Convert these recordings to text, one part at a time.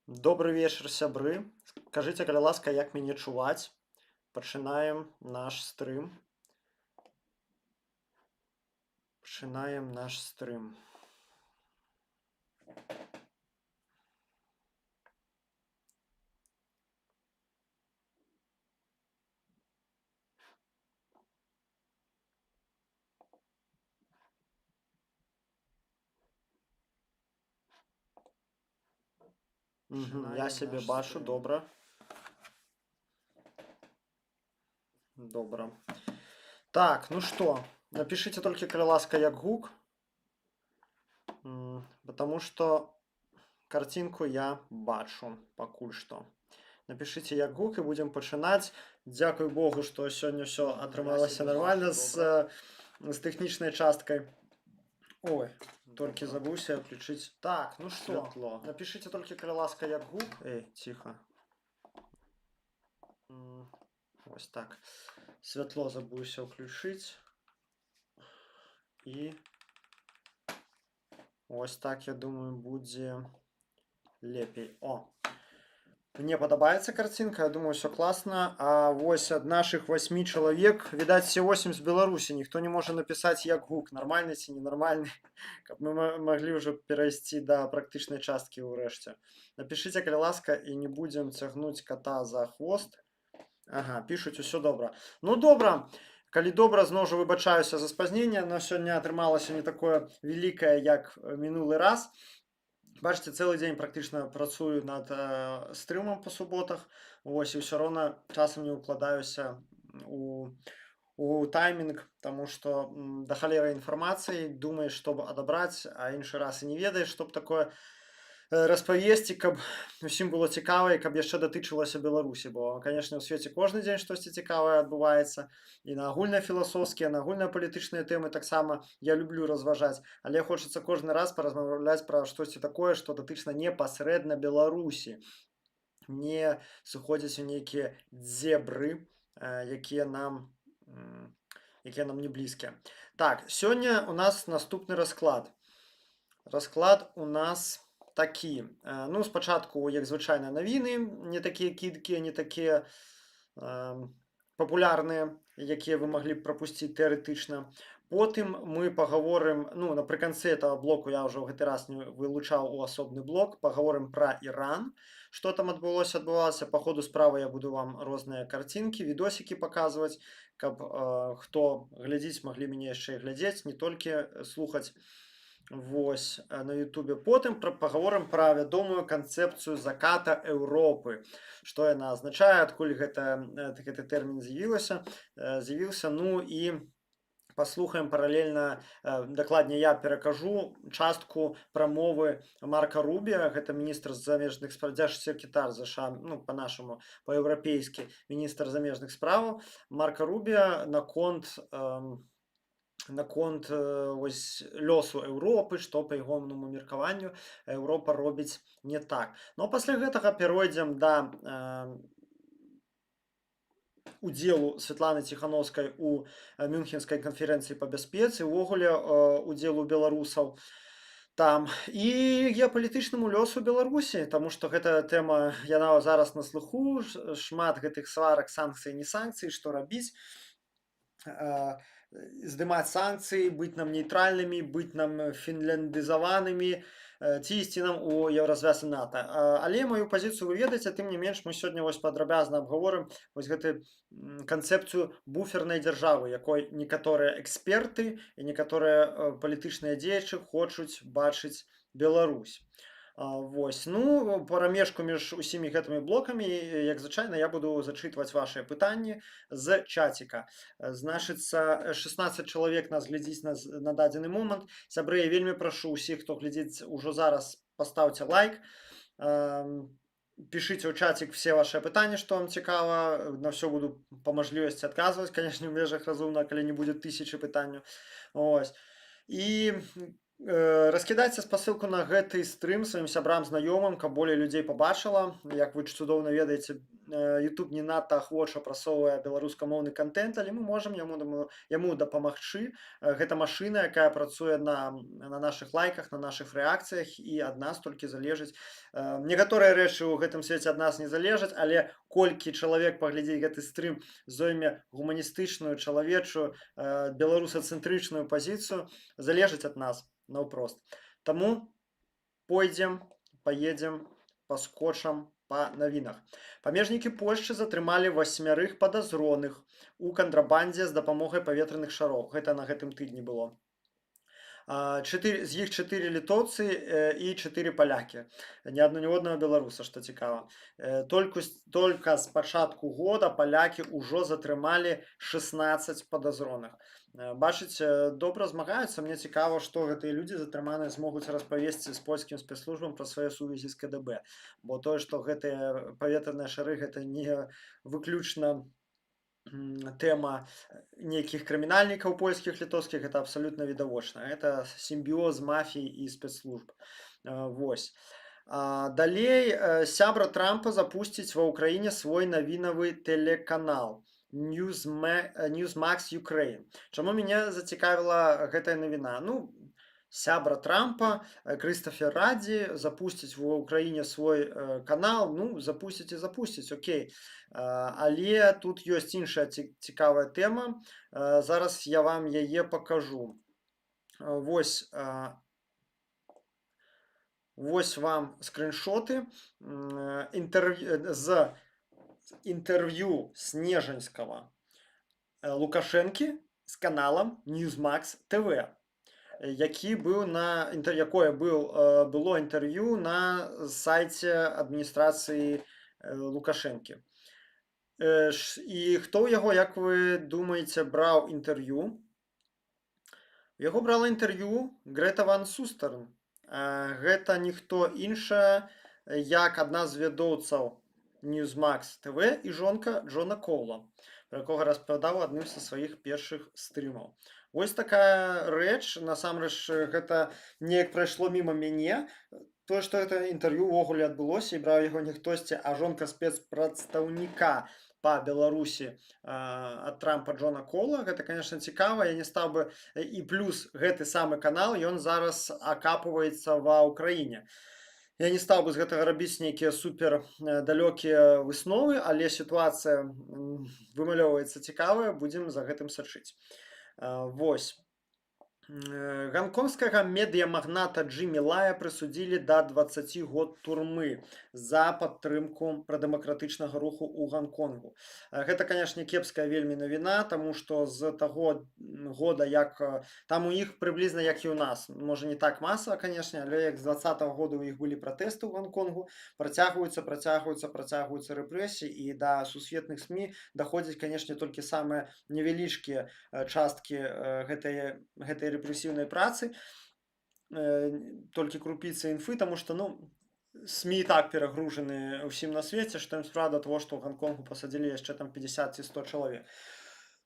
Добрый вечер, сябры. Скажыце, калі ласка, як мяне чуваць? Пачынаем наш стрым. Пачынаем наш стрым. Я сябе бачу, добра. Добра. Так, ну што, напішыце толькі, калі ласка, як гук, потому што карцінку я бачу пакуль што. Напішыце як гук і будзем пачынаць. Дзякуй Богу, што сёння ўсё атрымалася нармальна з тэхнічнай часткай. Ой, толькі забыўся включыць. Так, ну што, напішыце толькі, калі ласка, як гук. Ціха. Ось так. Святло забыўся ўключыць. І ось так, я думаю, будзе лепей. О! Мне падабаецца карцінка, я думаю, ўсё класна. А вось ад нашых 8 чалавек, відаць, все 8 з Беларусі. Ніхто не можа напісаць як гук, нармальны ці ненармальны, каб мы маглі ўжо перайсці да практычнай часткі ўрэшце. Напішыце, калі ласка, і не будзем цягнуць кота за хвост. Ага, пішуць, усё добра. Ну, добра. Калі добра, зноў жа выбачаюся за спазненне, но сёння атрымалася не такое вялікае, як мінулы раз. Бачыце, цэлы дзень практычна працую над стрымам па суботах. Вось, і ўсё роўна часам не укладаюся у таймінг, таму што да халеры інфармацыі, думаеш, што адабраць, а іншы раз і не ведаеш, што б такое распавесці, каб усім было цікава і каб яшчэ датычылася Беларусі, бо, канешне, у свеце кожны дзень штосьці цікавае адбываецца, і на агульнафіласофскія, на агульнапалітычныя тэмы таксама я люблю разважаць, але хочацца кожны раз паразмаўляць пра штосьці такое, што датычна непасрэдна Беларусі, не сыходзяць у нейкія дзебры, якія нам не блізкія. Так, сёння у нас наступны расклад. Расклад у нас такі. Ну, спачатку, як звычайна, навіны, не такія кідкія, не такія папулярныя, якія вы маглі б прапусціць тэарэтычна. Потым мы пагаворым, ну, напрыканцы этого блоку я ўжо ў гэты раз не вылучаў у асобны блок, пагаворым пра Іран, што там адбывалася. Па ходу справы я буду вам розныя карцінкі, відосікі паказваць, каб хто глядзіць, маглі мяне яшчэ і глядзець, не толькі слухаць. Вось, на Ютубе. Потым пагаворым пра вядомую канцэпцыю заката Еўропы. Што яна азначае, адкуль гэты тэрмін з'явіўся. Ну і паслухаем паралельна, дакладней я перакажу частку прамовы Марка Рубіа, гэта міністр замежных спраў, дзяржсекретар ЗША, ну, па-нашаму, па-еўрапейскі міністр замежных справаў Марка Рубіа наконт вось лёсу Еўропы, што па ягонаму меркаванню Еўропа робіць не так. Ну, пасля гэтага перайдзем да удзелу Святланы Ціханаўскай у Мюнхенскай канферэнцыі па бяспецы, увогуле удзелу беларусаў там, і геапалітычнаму лёсу Беларусі, таму што гэтая тэма, яна зараз на слыху, шмат гэтых сварак, санкцыі, не санкцыі, што рабіць, здымаць санкцыі, быць нам нейтральнымі, быць нам фінляндызаванымі, ці ісці нам у еўразвяз і НАТО. Але маю пазіцыю вы ведаеце, тым не менш, мы сёння вось падрабязна абгаворым вось гэту канцэпцыю буфернай дзяржавы, якой некаторыя эксперты і некаторыя палітычныя дзеячы хочуць бачыць Беларусь. Вось, ну, парамежку між усімі гэтымі блокамі, як звычайна, я буду зачытваць вашыя пытанні з чаціка. Значыцца, 16 чалавек нас глядзіць на дадзены момант. Сябры, я вельмі прашу ўсіх, хто глядзіць ужо зараз, пастаўце лайк. Пішыце ў чацік все вашыя пытанні, што вам цікава. На ўсё буду па мажлівасці адказваць, канешне, у межах разумна, калі не будзе 1000 пытанняў. Ось. І раскідайце спасылку на гэты стрым сваім сябрам, знаёмым, каб болей людзей пабачыла. Як вы цудоўна ведаеце, YouTube не надта ахвоча прасоўвае беларускамоўны контент, але мы можам яму дапамагчы. Гэта машына, якая працуе на нашых лайках, на нашых рэакцыях, і ад нас толькі залежыць. Некаторыя рэчы ў гэтым свеце ад нас не залежаць, але колькі чалавек паглядзіць гэты стрым, зойме гуманістычную, чалавечую, беларусацэнтрычную пазіцыю, залежыць ад нас наўпрост. Таму поедем, поскочам по навінах. Памежнікі Польшчы затрымалі 8 падазроных у кантрабандзе з дапамогай паветраных шароў. Гэта на гэтым тыдні было. З іх 4 літоўцы і 4 палякі. Ні одного беларуса, што цікава. Только з пачатку года палякі ўжо затрымалі 16 падазроных. Бачыце, добра змагаюцца. Мне цікава, што гэтыя людзі затрыманыя змогуць распавесці з польскім спецслужбам пра свае сувязі з КДБ. Бо тое, што гэтыя паветраныя шары, гэта не выключна тэма нейкіх крымінальнікаў польскіх, літоўскіх, гэта абсалютна відавочна. Гэта сімбіоз мафіі і спецслужб. Вось. Далей сябра Трампа запусціць ва ўкраіне свой навінавы тэлеканал Newsmax Ukraine. Чаму мяне зацікавіла гэтая навіна? Сябра Трампа, Крыстофер Радзі запусціць ва ўкраіне свой канал, запусціць, окей. Але тут ёсць іншая цікавая тэма. Зараз я вам яе пакажу. Вось вам скриншоты з інтэрв'ю Снежаньскага Лукашэнкі з каналам Newsmax TV, якое было інтэрв'ю на сайце адміністрацыі Лукашэнкі. І хто ў яго, як вы думаеце, браў інтэрв'ю? Яго брала інтэрв'ю Грэта Ван Сустерн. Гэта ніхто іншая, як адна з вядоўцаў Newsmax TV і жонка Джона Коула, пра якога распавядаў адным са сваіх першых стрымаў. Вось такая рэч, насамрэч, гэта неяк прайшло міма мяне. Тое, што гэта інтэрв'ю ўвогуле адбылося, і браў яго не хтосьці, а жонка спецпрадстаўніка па Беларусі ад Трампа Джона Коула. Гэта, конечно, цікава, я не стаў бы... І плюс гэты самы канал, ён зараз акапваецца ва ўкраіне. Я не стаў бы з гэтага рабіць нейкія супер далёкія высновы, але сітуацыя вымалёўваецца цікавая, будзем за гэтым сачыць. Вось. Ганконгскага медыямагната Джиммі Лая прысудзілі да 20 год турмы за падтрымку прадэмакратычнага руху ў Ганконгу. Гэта, канешне, кепская вельмі навіна, таму што з таго года, як там у іх прыблізна як і ў нас, можа не так масава, канешне, але як з 20-го года у іх былі пратэсты ў Ганконгу, працягваюцца рэпрэсіі, і да сусветных СМІ даходзяць, канешне, толькі самыя невялічкія часткі гэтай рэпрэсіўнай працы, толькі крупіцы інфы, таму што, СМІ і так перагружаны ўсім на свеце, што ім справа да таго, што ў Ганконгу пасадзілі яшчэ там 50 ці 100 чалавек.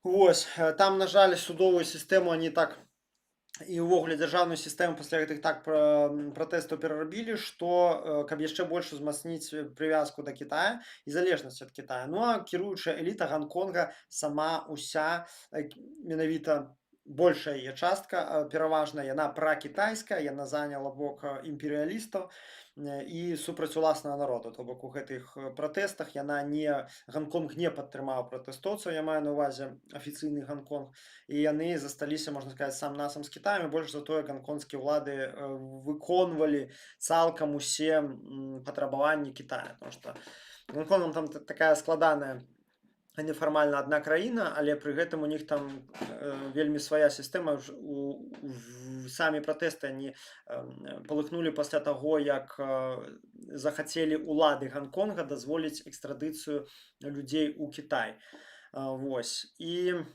Вось, там, на жаль, судовую сістэму они так, і ўвогуле дзяржаўную сістэму пасля гэтых так пратэстаў перарабілі, што каб яшчэ больш узмацніць прывязку да Кітая і залежнасць ад Кітая. А кіруючая эліта Ганконга сама ўся, менавіта большая яе частка, пераважна яна пракітайская, яна заняла бок імперыялістаў і супраць уласнага народу. То бок у гэтых пратэстах Ганконг не падтрымаў пратэстоўцаў, я маю на ўвазе афіцыйны Ганконг, і яны засталіся, можна сказаць, сам-насам з Кітаем, і больш за тое ганконгскія ўлады выконвалі цалкам усе патрабаванні Кітая, потому што Ганконгам там такая складаная нефармальна адна краіна, але пры гэтым у них там вельмі свая сістэма. Самі пратэсты они палыхнулі пасля таго, як захацелі ўлады Ганконга дазволіць экстрадыцыю людзей у Кітай. Вось. І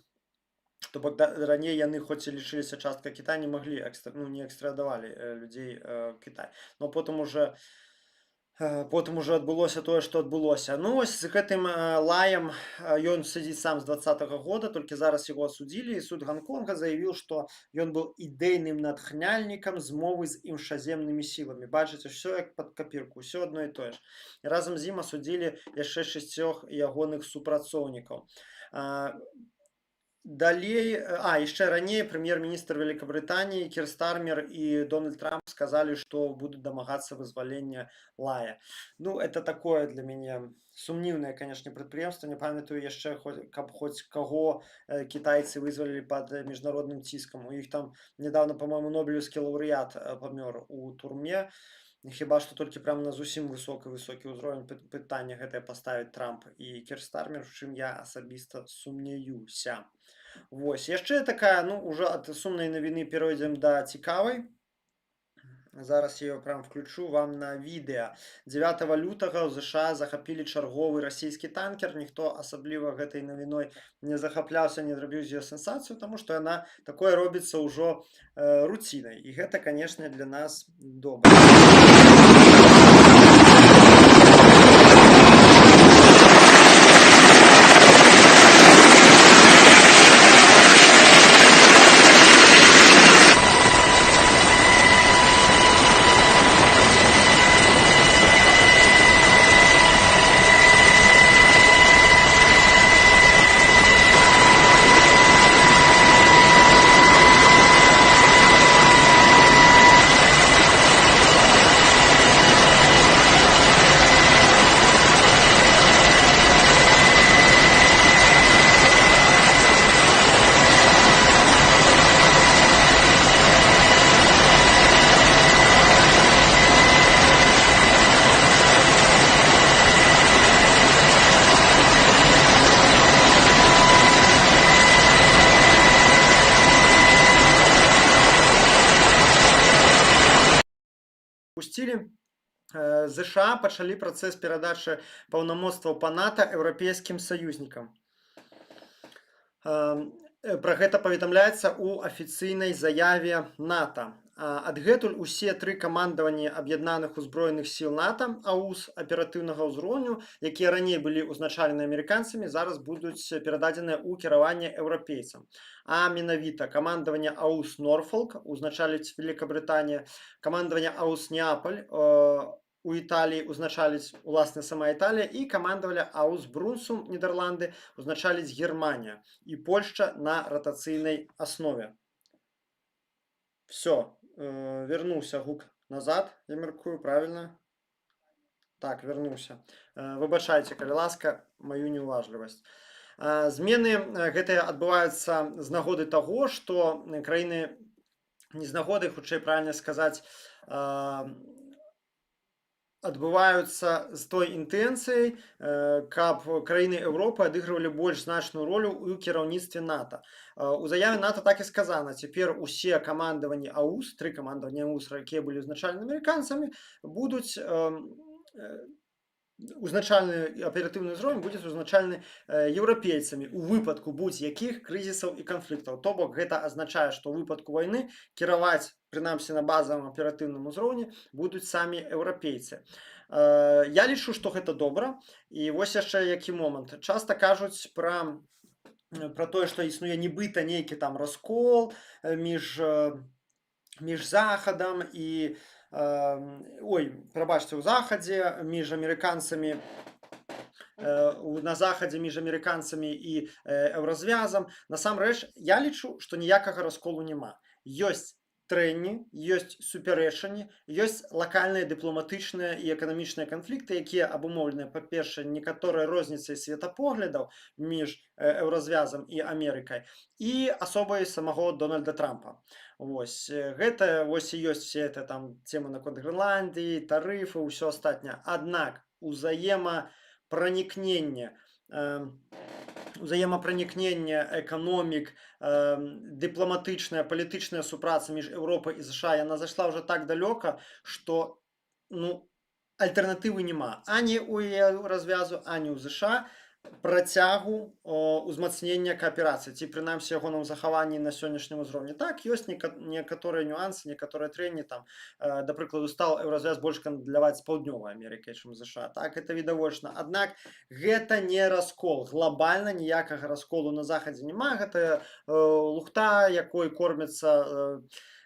то бок раней яны хоць і лічыліся часткай Кітая, не маглі, не экстрадавалі людзей у Кітай. Но потым уже Потым уже адбылося тое, што адбылося. Ну вось з гэтым лаем ён сядзіць сам з 20-го года, толькі зараз яго асудзілі, і суд Ганконга заявіў, што ён быў ідэйным натхняльнікам змовы з іншаземнымі сіламі. Бачыце, ўсё як пад капірку, ўсё адно і тое ж. І разам з ім асудзілі яшчэ 6 ягоных супрацоўнікаў. Далей, яшчэ раней прэм'ер-міністр Вялікабрытаніі Кір Стармер і Дональд Трамп сказалі, што будуць дамагацца вызвалення Лая. Ну, это такое для мяне сумнівнае, канешне, прадпрыемства. Не памятаю яшчэ, каб хоць каго кітайцы вызвалілі пад міжнародным ціскам. У іх там нядаўна, па-моему, нобелеўскі лаўрэат памёр у турме. Хіба што толькі прям на зусім высокі ўзровень пытання гэтае паставіць Трамп і Кір Стармер, у чым я асабіста сумняюся. Вось, яшчэ такая, ну, уже ад сумнай навіны перайдзем да цікавай. Зараз я прям включу вам на відэа. 9 лютага ў ЗША захапілі чарговы расійскі танкер. Ніхто асабліва гэтай навіной не захапляўся, не зрабіў з ёй сенсацыю, таму што яна такое робіцца ўжо руцінай. І гэта, канешне, для нас добра. ЗША пачалі працэс перадачы паўнамоцтваў па НАТО еўрапейскім саюзнікам. Пра гэта паведамляецца ў афіцыйнай заяве НАТО. Адгэтуль усе 3 камандаванні аб'яднаных узброеных сіл НАТО, АУС аператыўнага ўзроўню, якія раней былі ўзначалены амерыканцамі, зараз будуць перададзеныя ў кіраванне еўрапейцам. А менавіта камандаванне АУС Норфолк узначаліць Вялікабрытанія, камандаванне АУС Неапаль у Італіі узначаліць уласна сама Італія і камандаванне АУС Брунсум Нідерланды узначаліць Германія і Польшча на ратацыйнай аснове. Все, вернуўся гук назад, я мяркую, правильно? Так, вернуўся. Выбачайце, калі ласка, маю неуважлівасць. Змены гэтыя адбываюцца з нагоды таго, што краіны, не з нагоды, хутчэй правільна сказаць, адбываюцца з той інтэнцыяй, каб краіны Еўропы адыгрывалі больш значную ролю ў кіраўніцтве НАТО. У заяве НАТО так і сказана, цяпер усе камандаванні АУС, 3 камандаванні АУС, якія былі ўзначалены амерыканцамі, будуць узначальны аператыўны ўзровень будзе узначальны еўрапейцамі у выпадку будзе-якіх крызісаў і канфліктаў. То бок гэта азначае, што ў выпадку вайны кіраваць, прынамсі на базавым аператыўным узроўні, будуць самі еўрапейцы. Я лічу, што гэта добра. І вось яшчэ які момант. Часта кажуць пра тое, што існуе нібыта нейкі там раскол між захадам і прабачце, у захадзе між амерыканцамі, на захадзе між амерыканцамі і еўразвязам. Насамрэч, я лічу, што ніякага расколу няма. Ёсць трэнні, ёсць супярэчанні, ёсць лакальныя дыпламатычныя і эканамічныя канфлікты, якія абумоўленыя, па-першае, некаторай розніцай светапоглядаў між еўразвязам і Амерыкай і асобай самого Дональда Трампа. Вось, гэта вось і ёсць все это там темы наконт Грэнландыі, тарыфы, ўсё астатняе. Аднак узаемапранікненне эканомік, дыпламатычная, палітычная супраца між Еўропай і ЗША, яна зайшла ўжо так далёка, што альтэрнатывы няма ані ў еўразвязу, ані ў ЗША. працягу ўзмацнення кааперацыі, ці прынамсі ягоным захаванні на сённяшнім узроўні. Так, ёсць некаторыя нюансы, некаторыя трэнні там, да прыкладу, стаў еўразвяз больш гандляваць з Паўднёвай Амерыкай, чым ЗША. Так, это відавочна. Аднак гэта не раскол. Глобальна ніякага расколу на захадзе няма. Гэта лухта, якой кормяцца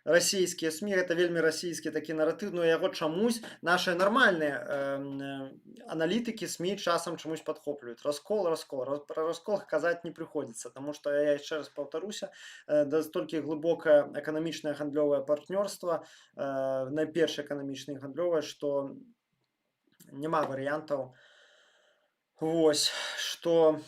расійскія СМІ, гэта вельмі расійскі такі наратыў, но яго чамусь нашыя нармальныя аналітыкі СМІ часам чамусь падхоплююць. Раскол. Пра раскол казаць не прыходзіцца, таму што я яшчэ раз паўтаруся, настолькі глыбокае эканамічнае гандлёвае партнёрства, найперш эканамічнае гандлёвае, што няма варыянтаў. Вось, што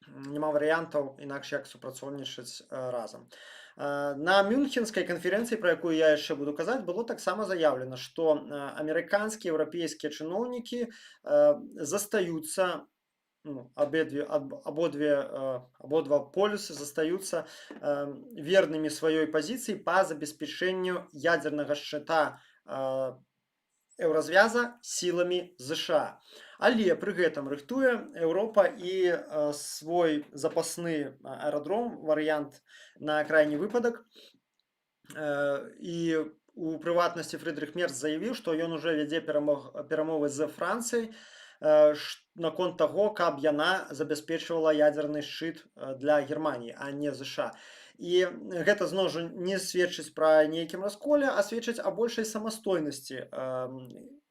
няма варыянтаў інакш як супрацоўнічаць разам. На мюнхенскай канферэнцыі, пра якую я яшчэ буду казаць, было таксама заяўлена, што амерыканскія, еўрапейскія чыноўнікі застаюцца, абодва полюсы застаюцца вернымі сваёй пазіцыі па забеспячэнню ядзернага шчыта еўразвяза сіламі ЗША. Але пры гэтым рыхтуе Еўропа і свой запасны аэрадром, варыянт на крайні выпадак. І у прыватнасці Фрыдрых Мерц заявіў, што ён ужо вядзе перамовы з Францыяй наконт таго, каб яна забяспечвала ядзерны шчыт для Германіі, а не ЗША. І гэта зноў жа не сведчыць пра нейкім расколе, а сведчыць о большай самастойнасці,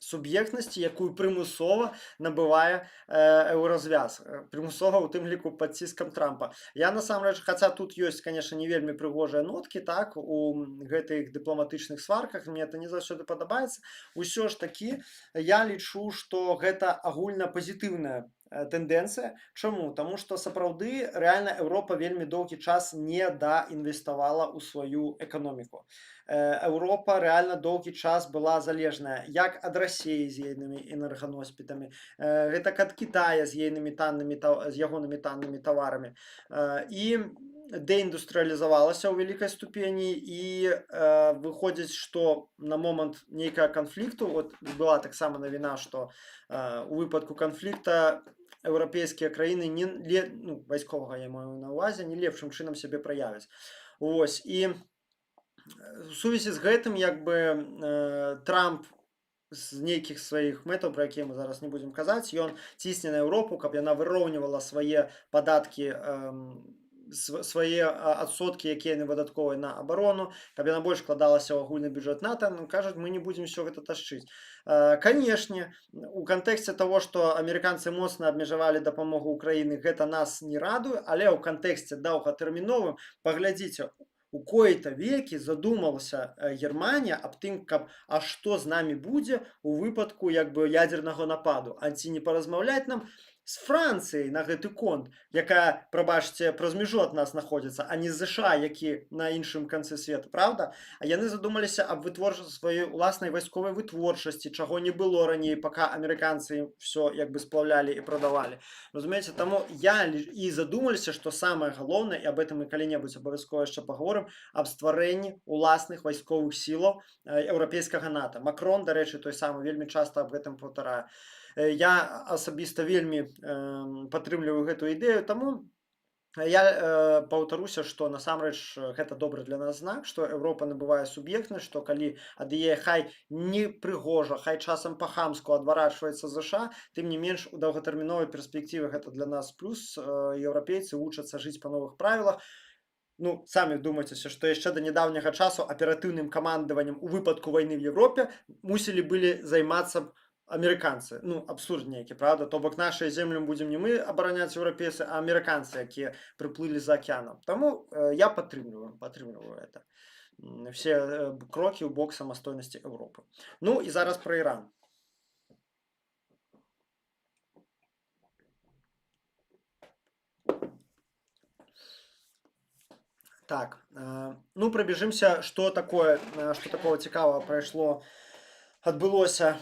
суб'ектнасці, якую прымусова набывае еўразвяз, прымусова у тым ліку пад ціскам Трампа. Я насамрэч, хаця тут ёсць, конечно, не вельмі прыгожыя ноткі, так, у гэтых дыпламатычных сварках, мне это не заўсёды падабаецца, усё ж такі я лічу, што гэта агульна пазітыўная тэндэнцыя. Чаму? Таму што сапраўды рэальна Еўропа вельмі доўгі час не даінвеставала ў сваю эканоміку. Еўропа рэальна доўгі час была залежная як ад Расіі з ейнымі энерганосьбітамі, гэтак ад Кітая з ягонымі таннымі таварамі. І дэіндустрыялізавалася ў вялікай ступені, і выходзіць, што на момант нейкага канфлікту, от была таксама навіна, што у выпадку канфлікта еўрапейскія краіны вайсковага, я маю на ўвазе, не лепшым чынам сябе праявяць. Вось, і у сувязі з гэтым як бы Трамп з нейкіх сваіх мэтаў, пра якія мы зараз не будзем казаць, ён цісне на Еўропу, каб яна выроўнівала свае падаткі, свае адсоткі, якія яны выдатковыя на абарону, каб яна больш складалася ў агульны бюджэт НАТО. Кажуць, мы не будзем усё гэта ташчыць. Канешне, у кантэксце таго, што амерыканцы моцна абмежавалі дапамогу ўкраіны, гэта нас не радуе, але ў кантэксце доўгатэрміновым, паглядзіце, у кои-то векі задумалася Германія аб тым, каб а што з намі будзе у выпадку як бы ядзернага нападу, а ці не паразмаўляць нам з Францыяй на гэты конт, якая, прабачце, праз мяжу ад нас знаходзіцца, а не ЗША, які на іншым канцы свету, правда? А яны задумаліся аб вытворчасці сваёй уласнай вайсковай вытворчасці, чаго не было раней, пака амерыканцы ўсё як бы сплаўлялі і прадавалі. Разумееце, таму я і задумаліся, што самае галоўнае, і аб гэтым мы калі-небудзь абавязкова яшчэ паговорым, аб стварэнні уласных вайсковых сілаў еўрапейскага НАТО. Макрон, дарэчы, той самы вельмі часта аб гэтым паўтарае. Я асабіста вельмі падтрымліваю гэтую ідэю, таму я паўтаруся, што насамрэч гэта добры для нас знак, што Еўропа набывае суб'ектнасць, што калі ад яе хай не прыгожа, хай часам па-хамску адварачваецца ЗША, тым не менш у доўгатэрміновай перспектыве гэта для нас плюс. Еўрапейцы вучацца жыць па новых правілах. Самі думайцеся, што яшчэ да нядаўняга часу аператыўным камандаваннем у выпадку вайны в Еўропе мусілі былі займацца амерыканцы. Абсурд нейкі, правда? То бок нашыя землі будзем не мы абараняць еўрапейцы, а амерыканцы, якія прыплылі за акеанам. Таму я падтрымліваю это. Все крокі ў бок самастойнасці Еўропы. І зараз пра Іран. Так, прабежимся, што такого цікавага адбылося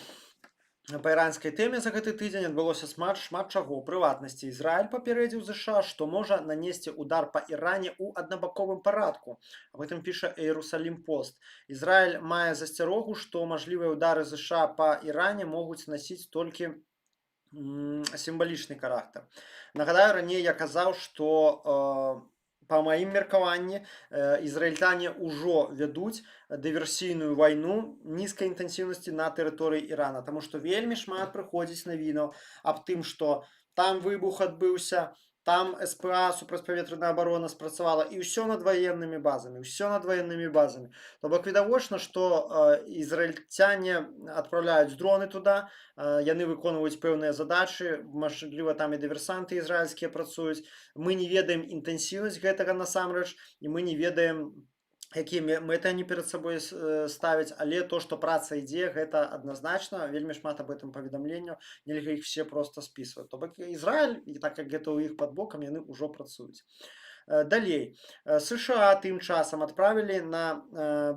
па іранскай тэме за гэты тыдзень. Адбылося шмат чаго. У прыватнасці Ізраіль папярэдзіў ЗША, што можа нанесці удар па Іране ў аднабаковым парадку. Аб гэтым піша Іерусалім Пост. Ізраіль мае засцярогу, што мажлівыя ўдары ЗША па Іране могуць насіць толькі сімвалічны характар. Нагадаю, раней я казаў, што па маім меркаванні ізраільтяне ўжо вядуць дыверсійную вайну нізкай інтэнсіўнасці на тэрыторыі Ірана, таму што вельмі шмат прыходзіць навінаў аб тым, што там выбух адбыўся, там СПА, супрацьпаветраная абарона, спрацавала, і ўсё над ваеннымі базамі, ўсё над ваеннымі базамі. То бок відавочна, што ізраільцяне адпраўляюць дроны туды, яны выконваюць пэўныя задачы, мажліва, там і дыверсанты ізраільскія працуюць. Мы не ведаем інтэнсіўнасць гэтага насамрэч, і мы не ведаем, якія мэты они перад сабой ставяць, але то, што праца ідзе, гэта адназначна, вельмі шмат аб гэтым паведамленняў, нельга іх все просто спісваць. То бок Ізраіль, і так як гэта ў іх пад бокам, яны ўжо працуюць. Далей, США тым часам адправілі на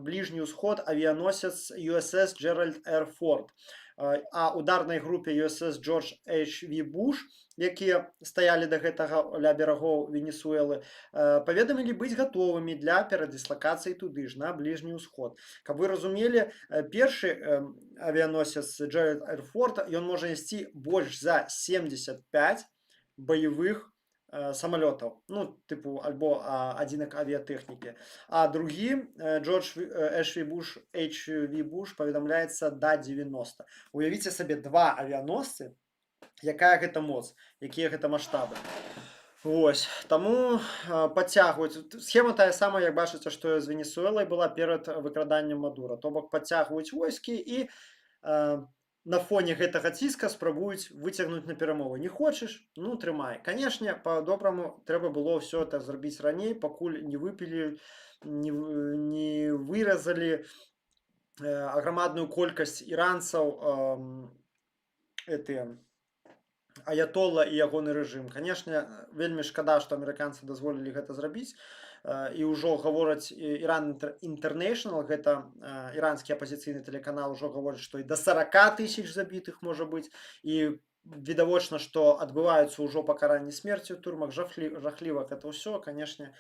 бліжні ўсход авіяносец USS Gerald R. Ford, а ударнай групе USS George H.W. Bush, якія стаялі да гэтага ля берагоў Венесуэлы, паведамілі быць гатовымі для перадыслакацыі туды ж, на бліжні ўсход. Каб вы разумелі, першы авіяносец Gerald R. Ford, ён можа несці больш за 75 баявых самолетаў, ну, типу, альбо адзінак авіятэхнікі. А другі, George H.W. Bush, паведамляецца да 90. Уявіце сабе, два авіяносцы, якая гэта моц, якія гэта маштабы. Вось, таму падцягваюць. Схема тая самая, як бачыце, што з Венесуэлай была перад выкраданнем Мадура. То бок падцягваюць войскі і на фоне гэтага ціска спрабуюць выцягнуць на перамовы. Не хочаш? Ну, трымай. Канешне, па-добраму трэба было ўсё это зрабіць раней, пакуль не выпілі, не выразалі аграмадную колькасць іранцаў аятолла і ягоны рэжым. Канешне, вельмі шкада, што амерыканцы дазволілі гэта зрабіць, і ўжо гавораць Iran International, гэта іранскі апазіцыйны тэлеканал, ужо гаворыць, што і да 40 тысяч забітых можа быць, і відавочна, што адбываюцца ўжо пакаранні смерці ў турмах, жахліва гэта ўсё, канешне,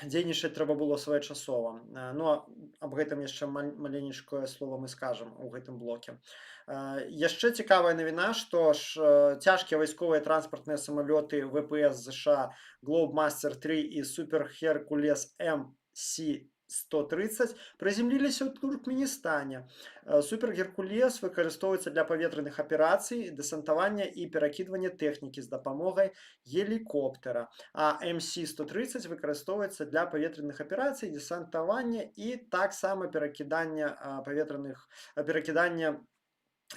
дзейнічаць трэба было своечасова. Но аб гэтым яшчэ маленечкае слова мы скажам у гэтым блоке. Яшчэ цікавая навіна, што ж цяжкія вайсковыя транспартныя самалёты ВПС США Globemaster 3 і Super Hercules MC-130 прыземліліся ў Туркменістане. Super Hercules выкарыстоўваецца для паветраных аперацый, дэсантавання і перакідвання тэхнікі з дапамогай гелікоптера, а MC-130 выкарыстоўваецца для паветраных аперацый, дэсантавання і таксама перакідання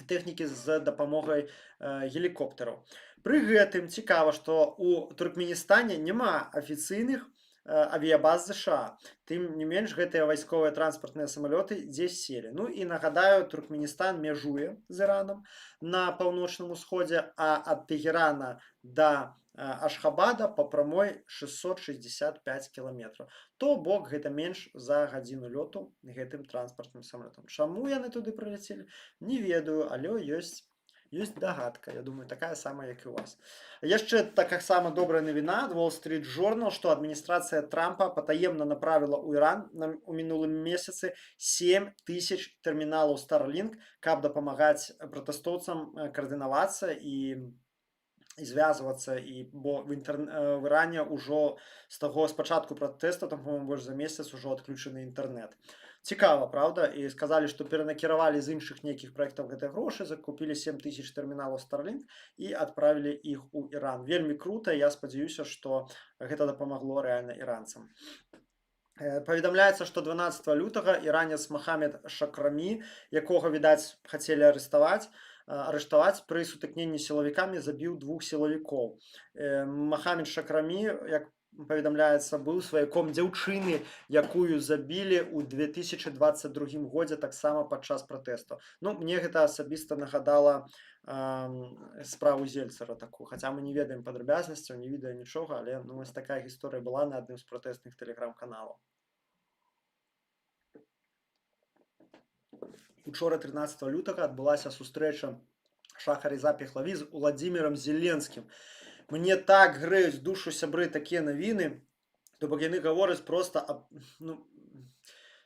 тэхнікі з дапамогай гелікоптараў. Пры гэтым цікава, што ў Туркменістане няма афіцыйных авіябаз США. Тым не менш, гэтыя вайсковыя транспартныя самалёты дзесь селі. Ну і нагадаю, Туркменістан мяжуе з Іранам на паўночным усходзе, а ад Тегерана да Ашхабада па прамой 665 кіламетраў. То бок гэта менш за гадзіну лёту гэтым транспартным самалётам. Чаму яны туды прыляцелі? Не ведаю, але ёсць дагадка, я думаю, такая самая, як і у вас. Яшчэ таксама добрая навіна ад Wall Street Journal, што адміністрацыя Трампа патаемна направіла ў Іран у мінулым месяцы 7 тысяч тэрміналаў Starlink, каб дапамагаць пратэстоўцам каардынавацца і звязвацца, бо в Іране ўжо з пачатку пратэсту, там, по-моему, больш за месяц ужо адключаны інтэрнэт. Цікава, правда? І сказалі, што перанакіравалі з іншых нейкіх праектаў гэтыя грошы, закупілі 7 тысяч тэрміналаў Starlink і адправілі іх у Іран. Вельмі крута, я спадзяюся, што гэта дапамагло рэальна іранцам. Паведамляецца, што 12 лютага іранец Махамед Шакрамі, якога, відаць, хацелі арыштаваць пры сутыкненні з сілавікамі, забіў 2 сілавікоў. Махамед Шакрамі, як паведамляецца, быў сваяком дзяўчыны, якую забілі ў 2022 годзе таксама падчас пратэсту. Ну, мне гэта асабіста нагадала справу Зельцера такую, хаця мы не ведаем падрабязнасцяў, не ведаем нічога, але вось такая гісторыя была на адным з пратэсных тэлеграм-каналаў. Учора 13 лютага адбылася сустрэча Шаха Реза Пехлаві з Уладзімірам Зеленскім. Мне так грэюць душу сябры такія навіны, то бок яны гавораць проста,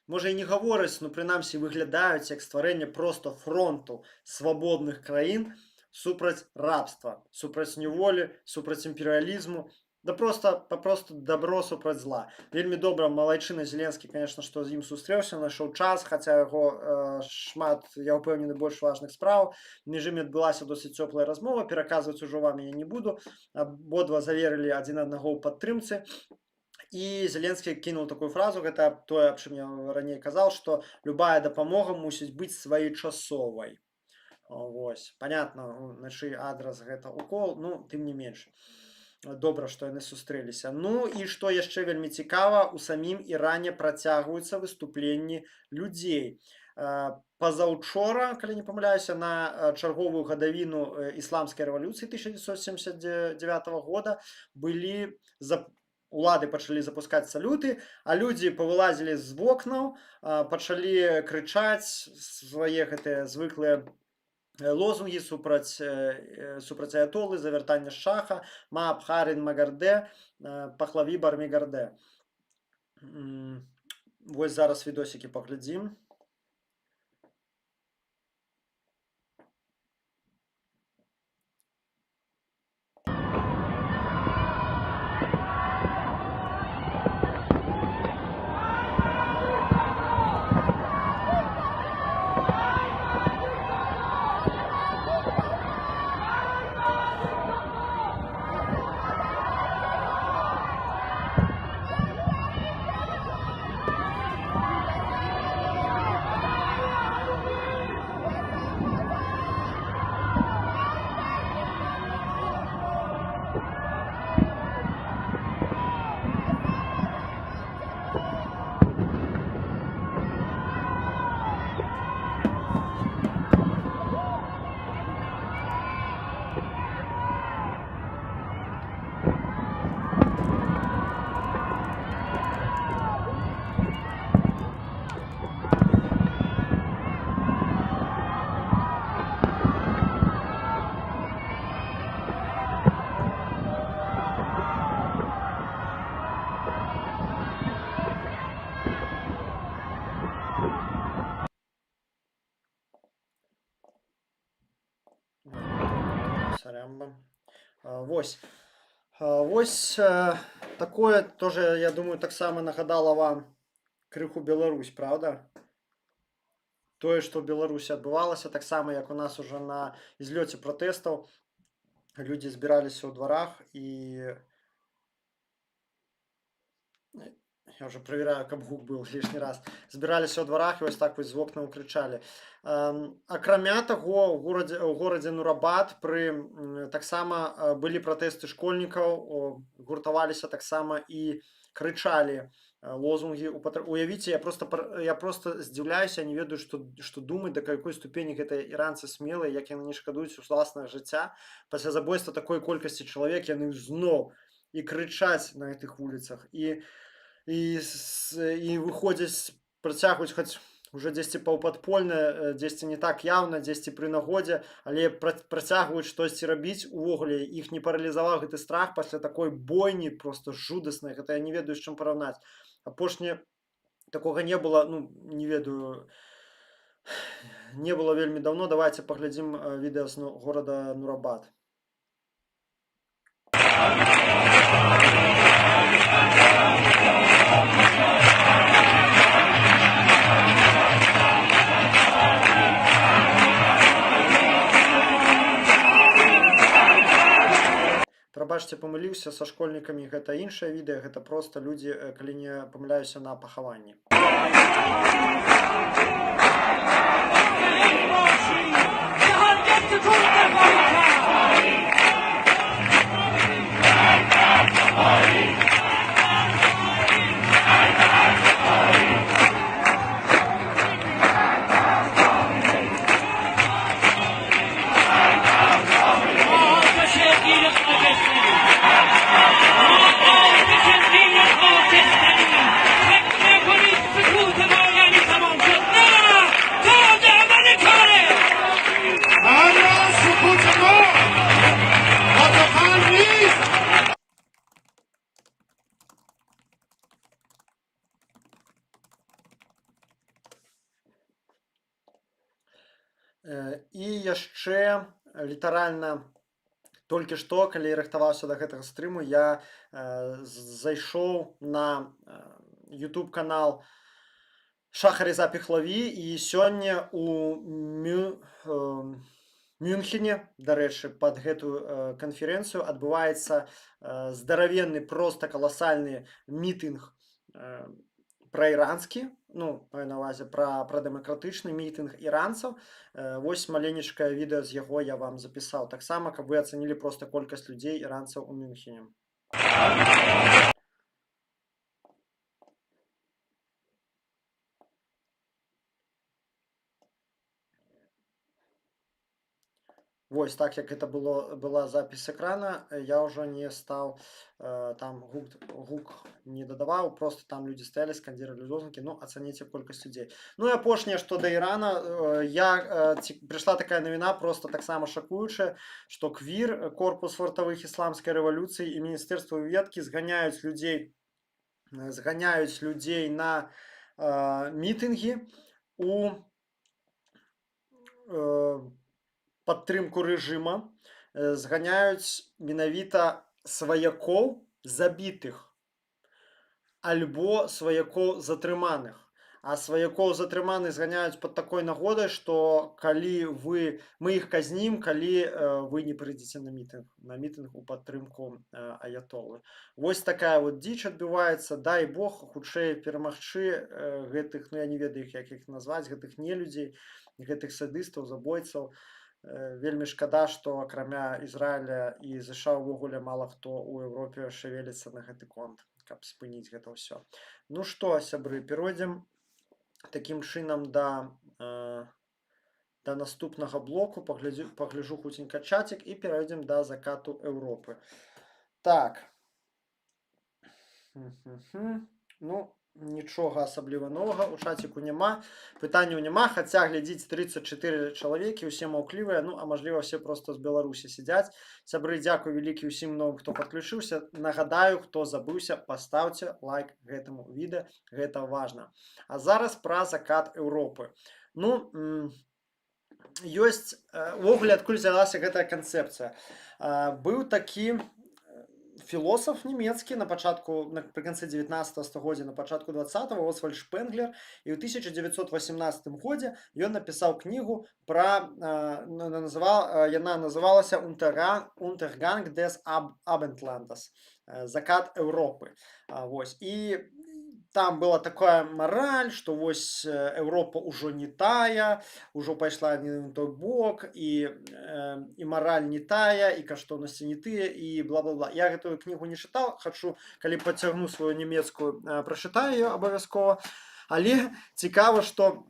можа і не гавораць, но прынамсі выглядаюць як стварэнне проста фронту свабодных краін супраць рабства, супраць няволі, супраць імперыялізму, да папросту добро супраць зла. Вельмі добра малайчына Зеленскі, конечно, што з ім сустрэўся, знайшоў час, хаця яго шмат, я ўпэўнены, больш важных спраў. Між імі адбылася досыць цёплая размова, пераказваць ужо вам я не буду. Абодва заверылі адзін аднаго ў падтрымцы. І Зеленскі кінуў такую фразу, гэта тое, аб чым я раней казаў, што любая дапамога мусіць быць своечасовай. Вось, понятно, на чый адрас гэта укол, ну, тым не менш. Добра, што яны сустрэліся. Ну і што яшчэ вельмі цікава, у самім Іране працягваюцца выступленні людзей. Пазаўчора, калі не памыляюся, на чарговую гадавіну ісламскай рэвалюцыі 1979 года улады пачалі запускаць салюты, а людзі павылазілі з вокнаў, пачалі крычаць свае гэтыя звыклыя лозунги супраць аятолы, завяртання шаха, ма абхарин магарде, пахлаві бармігарде. Вось зараз відосікі паглядзім. Вось такое тоже, я думаю, таксама нагадала вам крыху Беларусь, правда? Тое, што ў Беларусі адбывалася, таксама як у нас уже на злёце пратэстаў, людзі збіраліся ў дварах і я уже проверяю, каб гук был лишний раз, збіраліся ў дварах і вось так вось з вокнаў крычалі. Акрамя таго, у горадзе Нурабад таксама былі пратэсты школьнікаў, гуртаваліся таксама і крычалі лозунги. Уявіце, я просто здзіўляюся, не ведаю, што думаць, да какой ступені гэтыя іранцы смелыя, як яны не шкадуюць уласнага жыцця. Пасля забойства такой колькасці чалавек яны зноў і крычаць на гэтых вуліцах, і выходзяць, працягваюць хоць уже дзесьці паўпадпольна, дзесьці не так яўна, дзесьці пры нагодзе, але працягваюць штосьці рабіць. Увогуле іх не паралізаваў гэты страх пасля такой бойні просто жудаснай. Гэта я не ведаю, з чым параўнаць. Апошняе такога не было, ну, не ведаю, не было вельмі даўно. Давайте паглядзім відэа з горада Нурабад. Прабачце, памыліўся са школьнікамі, гэта іншае відэа, гэта проста людзі, калі не памыляюся, на пахаванні. І яшчэ літаральна толькі што, калі рыхтаваўся да гэтага стрыму, я зайшоў на YouTube канал Шахареза Пехлаві, і сёння у Мюнхене, дарэчы, пад гэтую канферэнцыю адбываецца здаравенны, проста каласальны мітынг праіранскі, ну, маю на ўвазе пра дэмакратычны мітынг іранцаў. Вось маленечкае відэа з яго я вам запісаў таксама, каб вы ацанілі проста колькасць людзей іранцаў у Мюнхене. Вось так, як это была запіс экрана, я ўжо не стаў там гук не дадаваў, просто там людзі стаялі, скандзіралі лозунгі, ну, ацаніце колькасць людзей. Ну і апошняе, што да Ірана, прыйшла такая навіна, просто таксама шакуючая, што КВІР, корпус фронтавых ісламскай рэвалюцыі, і міністэрства выведкі зганяюць людзей на мітынгі у падтрымку рэжыма, зганяюць менавіта сваякоў забітых альбо сваякоў затрыманых. А сваякоў затрыманых зганяюць пад такой нагодай, што калі мы іх казнім, калі вы не прыйдзеце на мітынг у падтрымку аятолы. Вось такая вот дзіч адбываецца. Дай Бог хутчэй перамагчы гэтых, ну я не ведаю, як іх назваць, гэтых нелюдзей, гэтых садыстаў, забойцаў. Вельмі шкада, што акрамя Ізраіля і ЗША ўвогуле мала хто ў Еўропе шавеліцца на гэты конт, каб спыніць гэта ўсё. Ну што, сябры, перайдзем такім чынам да наступнага блоку, пагляджу хуценька чацік і перайдзем да закату Еўропы. Так. Ну, нічога асабліва новага ў чаціку няма, пытанняў няма, хаця глядзіць 34 чалавекі, усе маўклівыя, ну, а мажліва, все проста з Беларусі сядзяць. Сябры, дзякуй вялікі ўсім новым, хто падключыўся. Нагадаю, хто забыўся, пастаўце лайк гэтаму відэа, гэта важна. А зараз пра закат Еўропы. Ну, ёсць, увогуле, адкуль взялася гэтая канцэпцыя. Быў такі філосаф нямецкі напрыканцы 19 стагоддзя, на пачатку 20-го, Освальд Шпенглер, і ў 1918 годзе ён напісаў кнігу яна называлася «Untergang des Abendlandes», «Закат Еўропы». І там была такая мараль, што вось Еўропа ўжо не тая, ўжо пайшла не на той бок, і мараль не тая, і каштоўнасці не тыя, і бла-бла-бла. Я гэтую кнігу не чытаў, хачу, калі пацягну сваю нямецкую, прачытаю ее абавязкова. Але цікава, што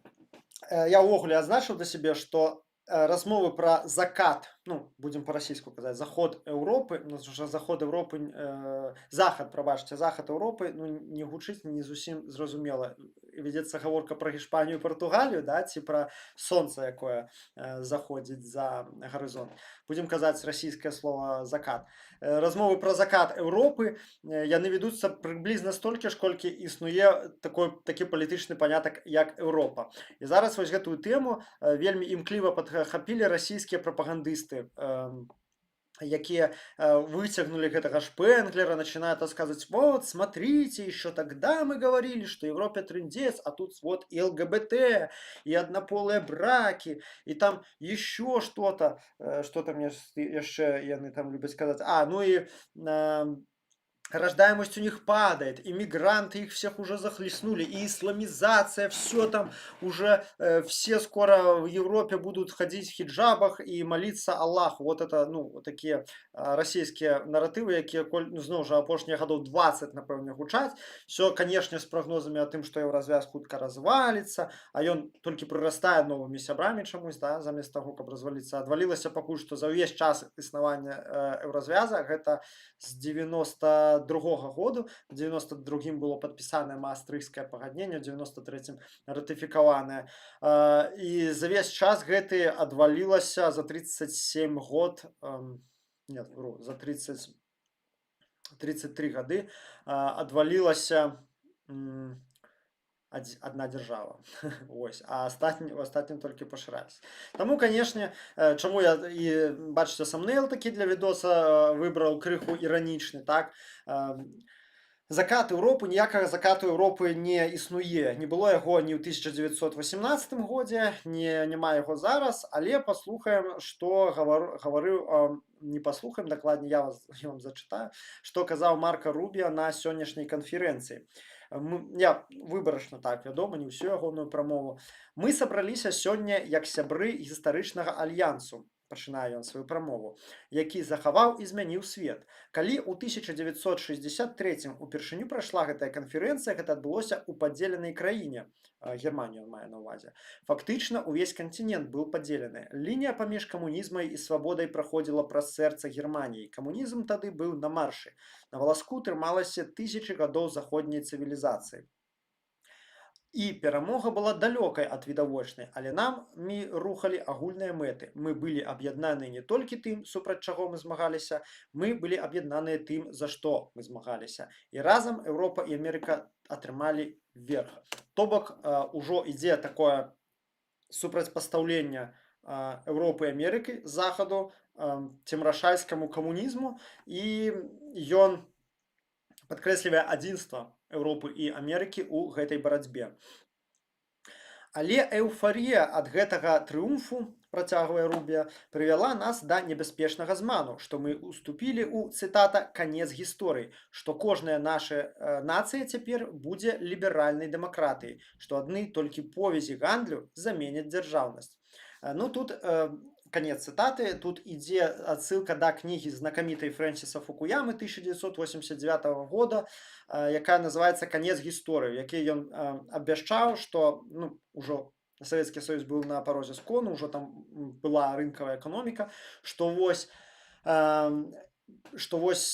я ўвогуле адзначыў да сябе, што размовы пра закат, ну, будзем па-расійску казаць, захад Еўропы, захад Еўропы, ну, не гучыць не зусім зразумела. Вядзецца гаворка пра Гішпанію і Партугалію, да, ці пра сонца, якое заходзіць за гарызонт. Будзем казаць расійскае слово закат. Размовы пра закат Еўропы, яны вядуцца прыблізна столькі ж, колькі існуе такі палітычны панятак, як Еўропа. І зараз вось гэтую тэму вельмі імкліва падхапілі расійскія прапагандысты, якія выцягнули гэтага Шпенглера, начинают рассказывать: вот, смотрите, еще тогда мы говорили, что Европе трындец, а тут вот и ЛГБТ, и однополые браки, и там еще что-то мне еще яны там любят сказать. Ну и рождаемость у них падает, иммигранты их всех уже захлестнули, и исламизация, все там уже, все скоро в Европе будут ходить в хиджабах и молиться Аллаху. Вот это, ну, вот такие российские нарративы, якія, зноў жа, апошнія гадоў 20, напэўне, гучаць. Все, конечно, с прогнозами о тым, што еўразвяз хутка развалится, а ён толькі прырастае новымі сябрамі чамусь, да, замест таго, каб разваліцца. Адвалілася пакуль што за ўвесь час існавання еўразвяза, гэта з 92-го году. В 92-м было падпісанае Маастрыхтскае пагадненне, в 93-м ратыфікаванае. І за весь час гэты адвалілася за 37 год, нет, вру, за 33 гады адвалілася одна держава. Ось, а астатнім толькі пашыраюць. Таму, канешне, чаму я і бачыце самнейл такі для відоса выбраў крыху іранічны, так? Закат Еўропы, ніякага закату Еўропы не існуе. Не было яго ні ў 1918 годзе, няма яго зараз, але паслухаем, што гаварыў, не паслухаем, дакладней, я вам зачытаю, што казаў Марка Рубіо на сённяшняй канферэнцыі. Я выбарачна так, вядома, не ўсю ягоную прамову. Мы сабраліся сёння як сябры гістарычнага альянсу, пачынае ён сваю прамову, які захаваў і змяніў свет. Калі ў 1963 упершыню прайшла гэтая канферэнцыя, гэта адбылося ў падзеленай краіне, Германію мае на ўвазе. Фактычна увесь кантынент быў падзелены. Лінія паміж камунізмай і свабодай праходзіла праз сэрца Германіі. Камунізм тады быў на маршы. На валаску трымалася тысячы гадоў заходняй цывілізацыі. І перамога была далёкай ад відавочнай, але намі рухалі агульныя мэты. Мы былі аб'яднаныя не толькі тым, супраць чаго мы змагаліся, мы былі аб'яднаныя тым, за што мы змагаліся. І разам Еўропа і Амерыка атрымалі верх. То бок ужо ідзе такое супрацьпастаўленне Еўропы і Амерыкі з захаду цемрашальскаму камунізму, і ён падкрэслівае адзінства Еўропы і Амерыкі ў гэтай барацьбе. Але эўфарія ад гэтага трыумфу, працягвае Рубіо, прывяла нас да небяспечнага зману, што мы уступілі ў, цытата, канец гісторыі, што кожная наша нацыя цяпер будзе ліберальнай дэмакратыяй, што адны толькі повязі гандлю заменяць дзяржаўнасць. Ну, тут конец цитаты. Тут ідзе отсылка до книги знакомитой Фрэнсіса Фукуямы 1989 года, якая называется «Конец гісторыі», який ён абвяшчаў, што ўжо Савецкі Союз быў на парозе скону, ўжо там была рынкавая эканоміка, што вось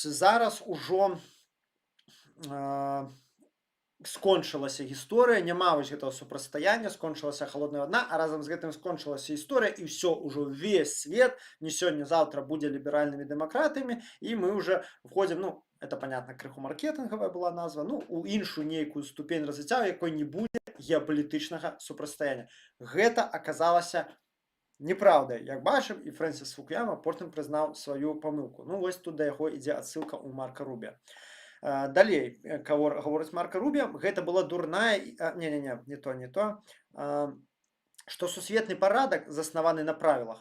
зараз ужо скончылася гісторыя, няма вось гэтага супрацьстаяння, скончылася халодная вайна, а разам з гэтым скончылася гісторыя, і ўсё, ўжо ўвесь свет не сёння-заўтра будзе ліберальнымі дэмакратамі, і мы ўжо входзім, это, понятно, крыху маркетынгавая была назва, у іншую нейкую ступень развіцця, якой не будзе геапалітычнага супрацьстаяння. Гэта аказалася неправдай, як бачым, і Фрэнсіс Фукуяма потым прызнаў сваю памылку. Вось тут да яго ідзе адсылка ў Марка Рубіо. Далей, гаворыць Марка Рубіо, гэта была дурная, не то, што сусветны парадак, заснаваны на правілах,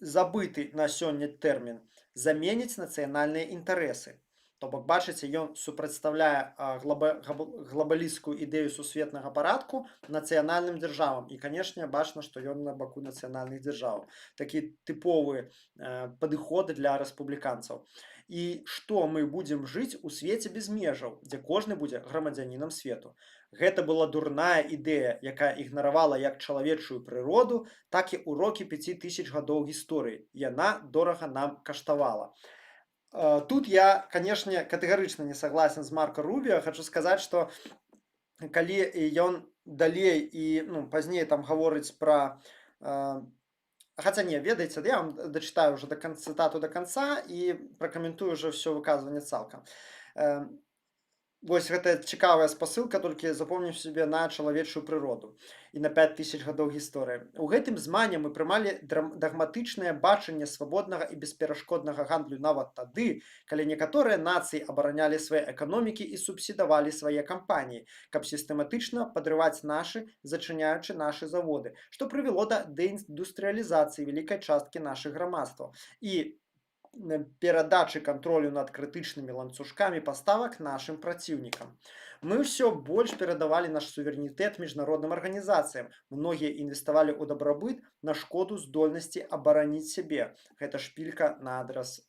забыты на сёння тэрмін, заменіць нацыянальныя інтарэсы. То бок, бачыце, ён супрацьстаўляе глобалісцкую ідэю сусветнага парадку нацыянальным дзяржавам. І, канешне, бачна, што ён на баку нацыянальных дзяржаваў. Такі тыповы падыход для рэспубліканцаў. І што мы будзем жыць у свеце без межаў, дзе кожны будзе грамадзянінам свету. Гэта была дурная ідэя, якая ігнаравала як чалавечую прыроду, так і ўрокі 5000 гадоў гісторыі. Яна дорага нам каштавала. Тут я, канешне, катэгарычна не согласен з Марка Рубіо. Хочу сказаць, што калі ён далей і пазней там гаворыць пра... Хаця не, ведаеце, я вам дачытаю уже цытату до конца і пракаментую уже все выказванне цалкам. Вось гэта цікавая спасылка, толькі запомніў себе на чалавечую прыроду і на 5000 гадоў гісторыі. У гэтым змане мы прымалі дагматычнае бачанне свабоднага і бесперашкоднага гандлю нават тады, калі некаторыя нацыі абаранялі свае эканомікі і субсідавалі свае кампаніі, каб сістэматычна падрываць нашы, зачыняючы нашы заводы, што прывяло да дэіндустрыялізацыі вялікай часткі нашых грамадстваў і перадачы кантролю над крытычнымі ланцужкамі паставак нашым праціўнікам. Мы ўсё больш перадавалі наш суверэнітэт міжнародным арганізацыям. Многія інвеставалі ў дабрабыт на шкоду здольнасці абараніць сябе. Гэта шпілька на адрас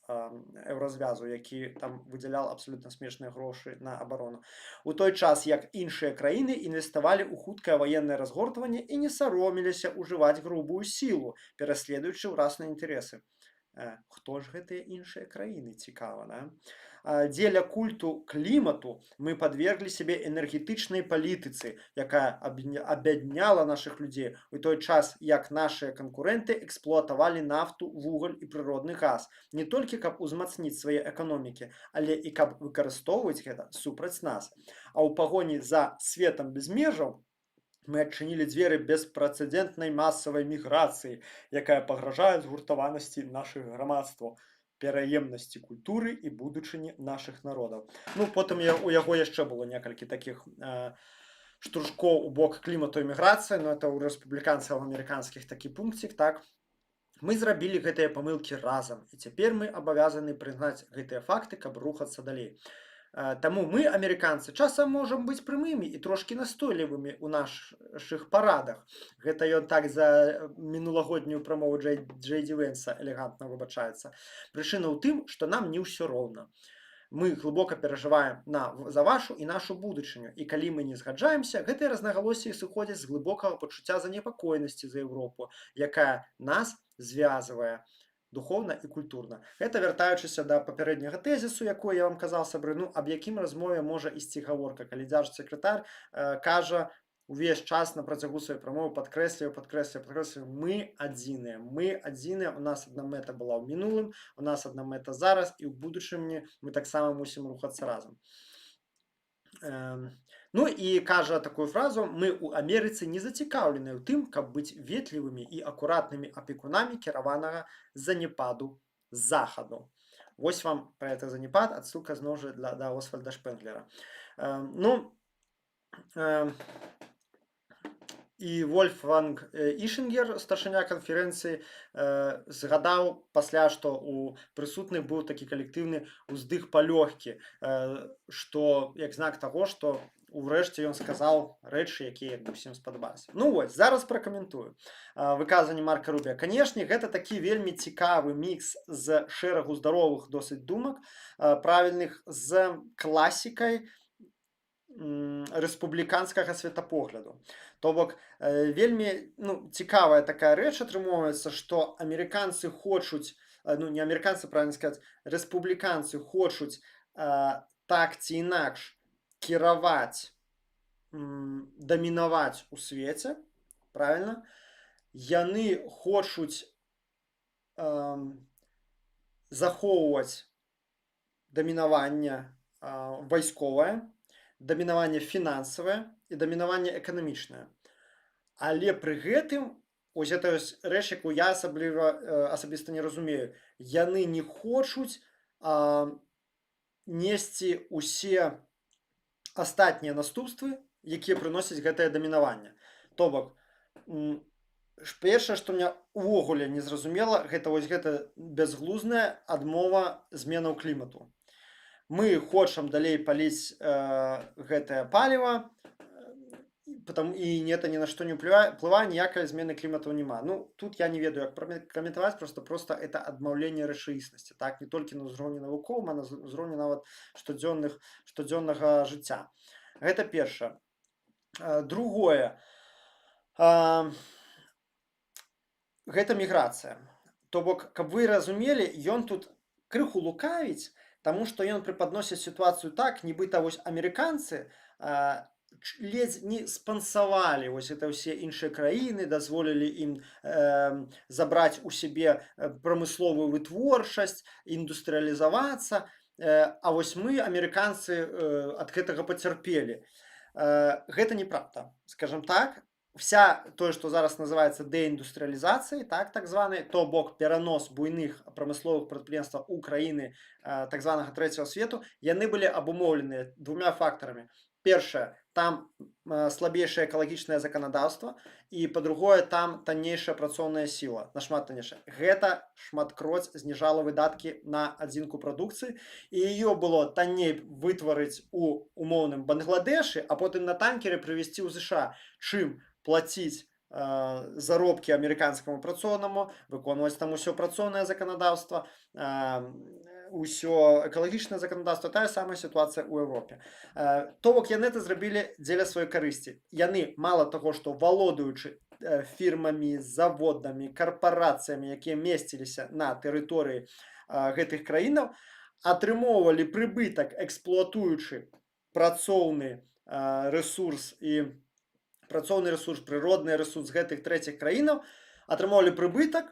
Еўразвязу, які там выдзялял абсолютна смешныя грошы на абарону. У той час, як іншыя краіны інвеставалі ў хуткае ваеннае разгортванне і не саромеліся ўжываць грубую сілу, пераследуючы ўрасныя інтарэсы. Хто ж гэтыя іншыя краіны, цікава, да? Дзеля культу клімату мы падверглі сябе энергетычнай палітыцы, якая абядняла нашых людзей у той час, як нашыя канкурэнты эксплуатавалі нафту, вугаль і прыродны газ. Не толькі каб узмацніць свае эканомікі, але і каб выкарыстоўваць гэта супраць нас. А ў пагоні за светам без межаў мы адчынілі дзверы беспрэцэдэнтнай масавай міграцыі, якая пагражае згуртаванасці нашых грамадстваў, пераемнасці культуры і будучыні нашых народаў. Ну, потым у яго яшчэ было некалькі такіх штуршкоў у бок клімату і міграцыі, но это ў рэспубліканцаў амерыканскіх такі пункцік, так. Мы зрабілі гэтыя памылкі разам, і цяпер мы абавязаны прызнаць гэтыя факты, каб рухацца далей. Таму мы, амерыканцы, часам можам быць прымымі і трошкі настойлівымі ў нашых парадах. Гэта ён так за мінулагоднюю прамову Джэй Ді Вэнса элегантна выбачаецца. Прычына ў тым, што нам не ўсё роўна. Мы глыбока перажываем за вашу і нашу будучыню. І калі мы не згаджаемся, гэтыя рознагалоссі сыходзяць з глыбокага пачуцця занепакоенасці за Еўропу, якая нас звязвае духовна і культурна. Гэта вяртаючыся да папярэдняга тэзісу, якой я вам казаў, сябры, ну, аб якім размове можа ісці гаворка, калі дзяржсекратар кажа увесь час на працягу сваёй прамовы, падкрэсліваю, мы адзіныя, у нас адна мэта была ў мінулым, у нас адна мэта зараз, і ў будучыні мы таксама мусім рухацца разам. Ну і кажа такую фразу: мы ў Амерыцы не зацікаўленыя ў тым, каб быць ветлівымі і акуратнымі апекунамі кіраванага занепаду захаду. Вось вам пра гэты занепад, адсылка зноў жа да Освальда Шпенглера. І Вольфганг Ішынгер, старшыня канферэнцыі, згадаў пасля, што у прысутных быў такі калектыўны ўздых палёгкі, што як знак таго, што урэшце ён сказаў рэчы, якія ўсім спадабаліся. Ну вось, зараз пракаментую выказанне Марка Рубіа. Канешне, гэта такі вельмі цікавы мікс з шэрагу здаровых досыць думак, правільных, з класікай рэспубліканскага светапогляду. То бок, вельмі цікавая такая рэч атрымоўваецца, што амерыканцы хочуць, не амерыканцы, правільна сказаць, рэспубліканцы хочуць так ці інакш кіраваць, дамінаваць у свеце, правільна? Яны хочуць захоўваць дамінаванне вайсковае, дамінаванне фінансавае і дамінаванне эканамічнае. Але пры гэтым, ось гэта рэч, якую я асабіста не разумею, яны не хочуць несці ўсе астатнія наступствы, якія прыносяць гэтае дамінаванне. То бок, першае, што мне ўвогуле не зразумела, гэта вось гэта бязглузная адмова зменаў клімату. Мы хочам далей паліць гэтае паліва, і гэта ні на што не ўплывае, ніякай змены клімату няма. Ну, тут я не ведаю, як каментаваць, просто это адмаўленне рэчаіснасці, так, не толькі на ўзроўні навуковым, а на ўзроўні нават штодзённага жыцця. Гэта першае. Другое, гэта міграцыя. То бок, каб вы разумелі, ён тут крыху лукавіць, таму што ён препадносіць сітуацыю так, нібыта вось амерыканцы ледзь не спансавалі вось это ўсе іншыя краіны, дазволілі ім забраць у сябе прамысловую вытворчасць, індустрыялізавацца, а вось мы, амерыканцы, ад гэтага пацярпелі. Гэта неправда. Скажам так, вся тое, што зараз называецца дэіндустрыялізацыяй, так званы, то бок перанос буйных прамысловых прадпрыемстваў у краіны так званага трэцяга свету, яны былі абумоўленыя двумя фактарамі. Першае, там слабейшае экалагічнае заканадаўства, і па-другое, там таннейшая працоўная сіла, нашмат таннейшая. Гэта шматкроць зніжала выдаткі на адзінку прадукцыі, і ее было танней вытварыць у умоўным Бангладэшы, а потым на танкеры прывезці ў ЗША, чым плаціць заробкі амерыканскаму працоўнаму, выконваць там усё працоўнае заканадаўства, усё экалагічнае заканадаўства, тая самая сітуацыя ў Еўропе. То бок яны это зрабілі дзеля сваёй карысці. Яны мала таго, што валодаючы фірмамі, заводамі, карпарацыямі, якія месціліся на тэрыторыі гэтых краінаў, атрымоўвалі прыбытак, эксплуатуючы працоўны рэсурс і працоўны рэсурс, прыродны рэсурс гэтых трэціх краінаў, атрымоўвалі прыбытак,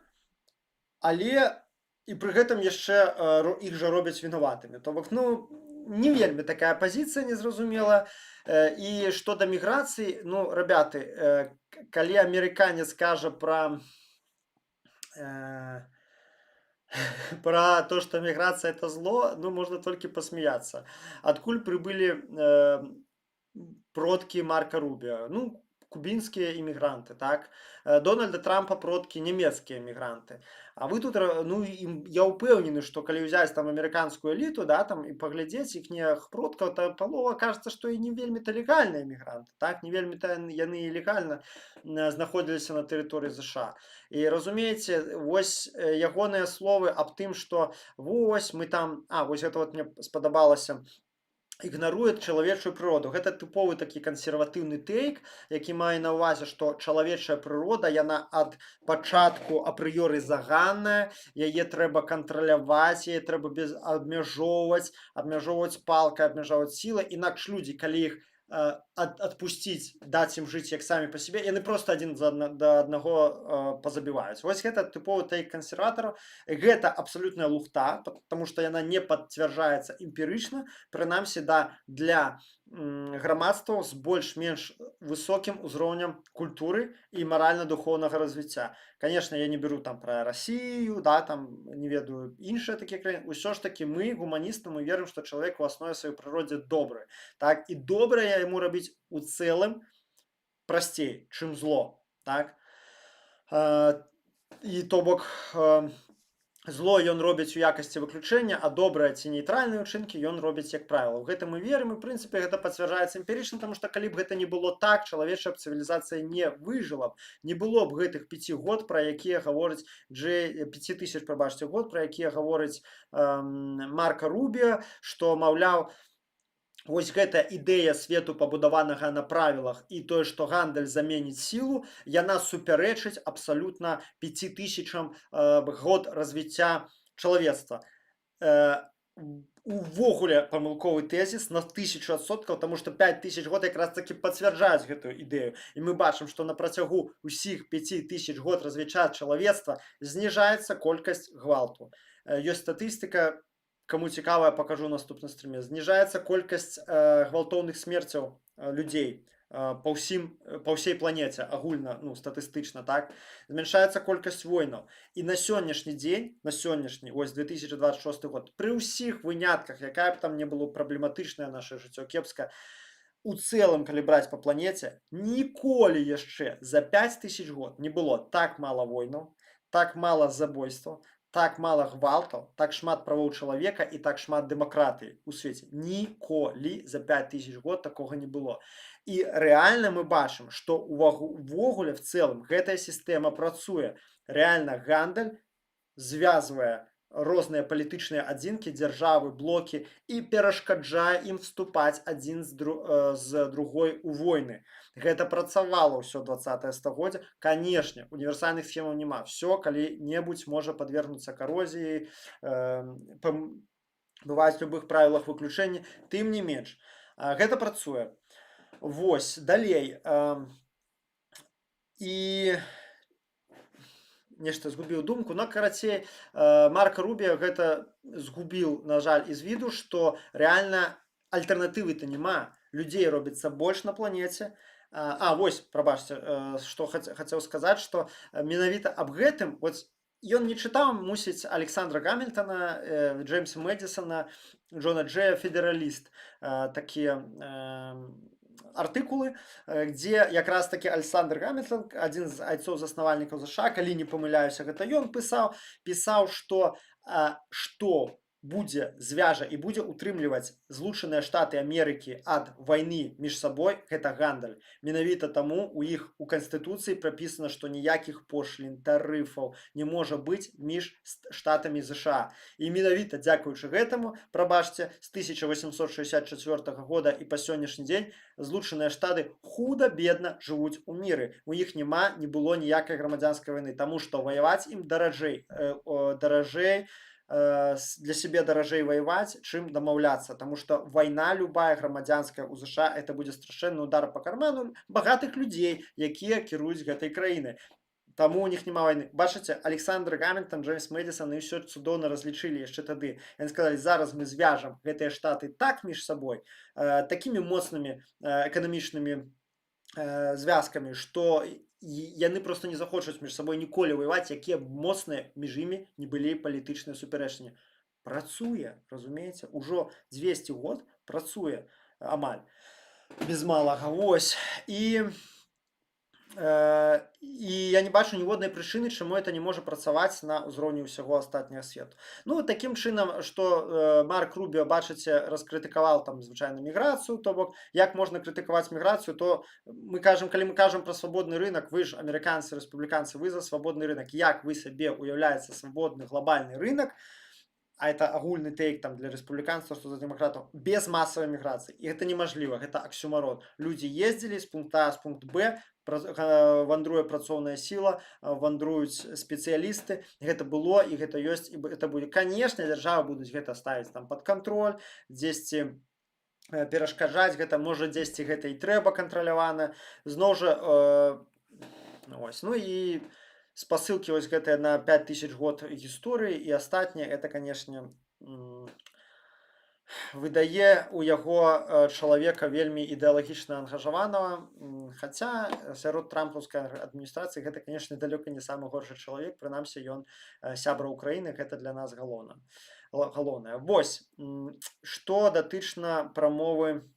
але і пры гэтым яшчэ іх жа робяць вінаватымі. То бок, ну, не вельмі такая пазіцыя незразумела. І што да міграцыі, ну, ребяты, калі амерыканец кажа пра то, что миграция это зло, ну, можно только посмеяться. Адкуль прибыли продки Марка Рубио? Ну, кубинские иммигранты, так? Дональда Трампа продки немецкие иммигранты. А вы тут, ну, я упэўнены, что калі взять там американскую элиту, да, там, и поглядеть их продкаў, то полова кажется, что и не вельмі-то легальные иммигранты, так? Не вельмі-то яны легально знаходзіліся на тэрыторыі США. І разумееце, вось ягоныя словы аб тым, што вось мы там, вось гэта вот мне спадабалася, ігнаруе чалавечую прыроду. Гэта тыповы такі кансерватыўны тэйк, які мае на ўвазе, што чалавечая прырода, яна ад пачатку апрыёры заганная, яе трэба кантраляваць, яе трэба абмяжоўваць палкай, абмяжоўваць сілай, інакш людзі, калі іх адпусціць, даць ім жыць як самі па сабе, яны проста адзін да аднаго пазабіваюць. Вось гэта тыповы тэйк кансерватараў. Гэта абсалютная лухта, потому што яна не пацвярджаецца эмпірычна, прынамсі для грамадстваў з больш-менш высокім узроўнем культуры і маральна-духоўнага развіцця. Конечно, я не беру там пра Расію, да, там не ведаю іншыя такія краіны. Усё ж такі мы, гуманісты, мы верым, што чалавек у аснове сваёй прыродзе добры. Так, і добрае яму рабіць у цэлым прасцей, чым зло. Так? І то бок зло ён робіць у якасці выключэння, а добрае ці нейтральныя ўчынкі ён робіць як правіла. У гэта мы верым, і, в прынцыпе, гэта пацвярджаецца эмпірычна, таму што калі б гэта не было так, чалавечая цывілізацыя не выжыла б, не было б гэтых 5 год, пра якія гаворыць 5000, прабачце, год, пра якія гаворыць Марка Рубіо, што, маўляў, вось гэтая ідэя свету, пабудаванага на правілах, і тое, што гандаль заменіць сілу, яна супярэчыць абсалютна 5000 год развіцця чалавецтва. Увогуле памылковы тэзіс на 1000%, таму што 5000 год якраз такі пацвярджаюць гэтую ідэю. І мы бачым, што на працягу ўсіх 5000 год развіцця чалавецтва зніжаецца колькасць гвалту. Ёсць статыстыка, кому цікава, я покажу ў наступным стріме. Зніжаецца колькасць гвалтоўных смерцяў людзей па ўсей планеце агульна, ну, статыстычна, так? Змяншаецца колькасць войнаў. І на сённяшні дзень, ось 2026 год, пры ўсіх вынятках, якая б там не было праблематычнае наше жыццё, кепска, у цэлым, калі браць па планеце, ніколі яшчэ за 5000 год не было так мала войнаў, так мала забойстваў, так мала гвалтаў, так шмат правоў чалавека і так шмат дэмакратыі ў свеце. Ніколі за 5000 год такога не было. І рэальна мы бачым, што увогуле в цэлым гэтая сістэма працуе. Рэальна гандаль звязвае розныя палітычныя адзінкі, дзяржавы, блокі і перашкаджае ім вступаць адзін з другой у войны. Гэта працавала ўсё 20-е стагоддзе. Канешне, універсальных схемаў няма. Всё калі-небудзь можа падвергнуцца карозіі, бываюць у любых правілах выключэння. Тым не менш, гэта працуе. Вось, далей. І нешта згубіў думку, но, карацей, Марк Рубіо гэта згубіў, на жаль, з віду, што рэальна альтэрнатывы-то няма. Людзей робіцца больш на планеце. Вось, прабачце, што хацеў сказаць, што менавіта аб гэтым, ён не чытаў, мусіць, Александра Гамільтона, Джеймса Мэдисона, Джона Джея, «Федераліст», такія артыкулы, дзе якраз такі Александр Гамільтон, адзін з айцоў-заснавальнікаў США, калі не памыляюся, гэта ён пісаў, што будзе звяжа і будзе утрымліваць Злучаныя Штаты Амерыкі ад вайны між сабой, гэта гандаль. Менавіта таму у іх у Канстытуцыі прапісана, што ніякіх пошлін, тарыфаў не можа быць між штатамі США. І менавіта дзякуючы гэтаму, прабачце, з 1864 года і па сённяшні дзень Злучаныя Штаты худа-бедна жывуць у міры. У іх не было ніякай грамадзянскай вайны, таму што ваяваць ім даражэй, для себе даражэй ваяваць, чым дамаўляцца, таму што вайна любая грамадзянская ў ЗША это будзе страшэнны удар па карману багатых людзей, якія кіруюць гэтай краінай. Таму у них няма вайны. Бачыце, Александр Гамільтон, Джеймс Мэдисон і ўсё цудоўна разлічылі яшчэ тады. Яны сказалі, зараз мы звяжам гэтыя штаты так між сабой, такімі моцнымі эканамічнымі звязкамі, што яны просто не захочуць між сабой ніколі ваяваць, якія б моцныя між імі не былі палітычныя супярэчнасці. Працуе, разумееце, ужо 200 год працуе амаль без малага. Вось. І я не бачу ніводнай прычыны, чаму это не можа працаваць на ўзроўні ўсяго астатняга свету. Ну, такім чынам, што Марк Рубіо, бачыце, раскрытыкаваў там звычайна міграцыю, то бок, як можна крытыкаваць міграцыю, то мы кажам, калі мы кажам пра свабодны рынок, вы ж амерыканцы, рэспубліканцы, вы за свабодны рынок. Як вы сабе уяўляеце свабодны глобальны рынок, а это агульны тейк там для рэспубліканцаў, што за дэмакратаў, без масавай міграцыі. І гэта немажліва, гэта аксюмарон. Людзі ездзілі з пункта А з пункт Б, вандруе працоўная сіла, вандруюць спецыялісты, гэта было і гэта ёсць, і гэта будзе. Канешне, дзяржава будуць гэта ставіць там пад кантроль, дзесьці перашкаджаць, гэта можа дзесьці гэта і трэба кантралявана. Зноў жа, ось, ну і спасылкі вось гэтыя на 5000 год гісторыі і астатняе, это, канешне, выдае у яго чалавека вельмі ідэалагічна ангажаванага, хаця сярод трампаўскай адміністрацыі гэта, канешне, далёка не самы горшы чалавек, прынамсі ён сябра Украіны, гэта для нас галоўнае. Вось, што датычна прамовы.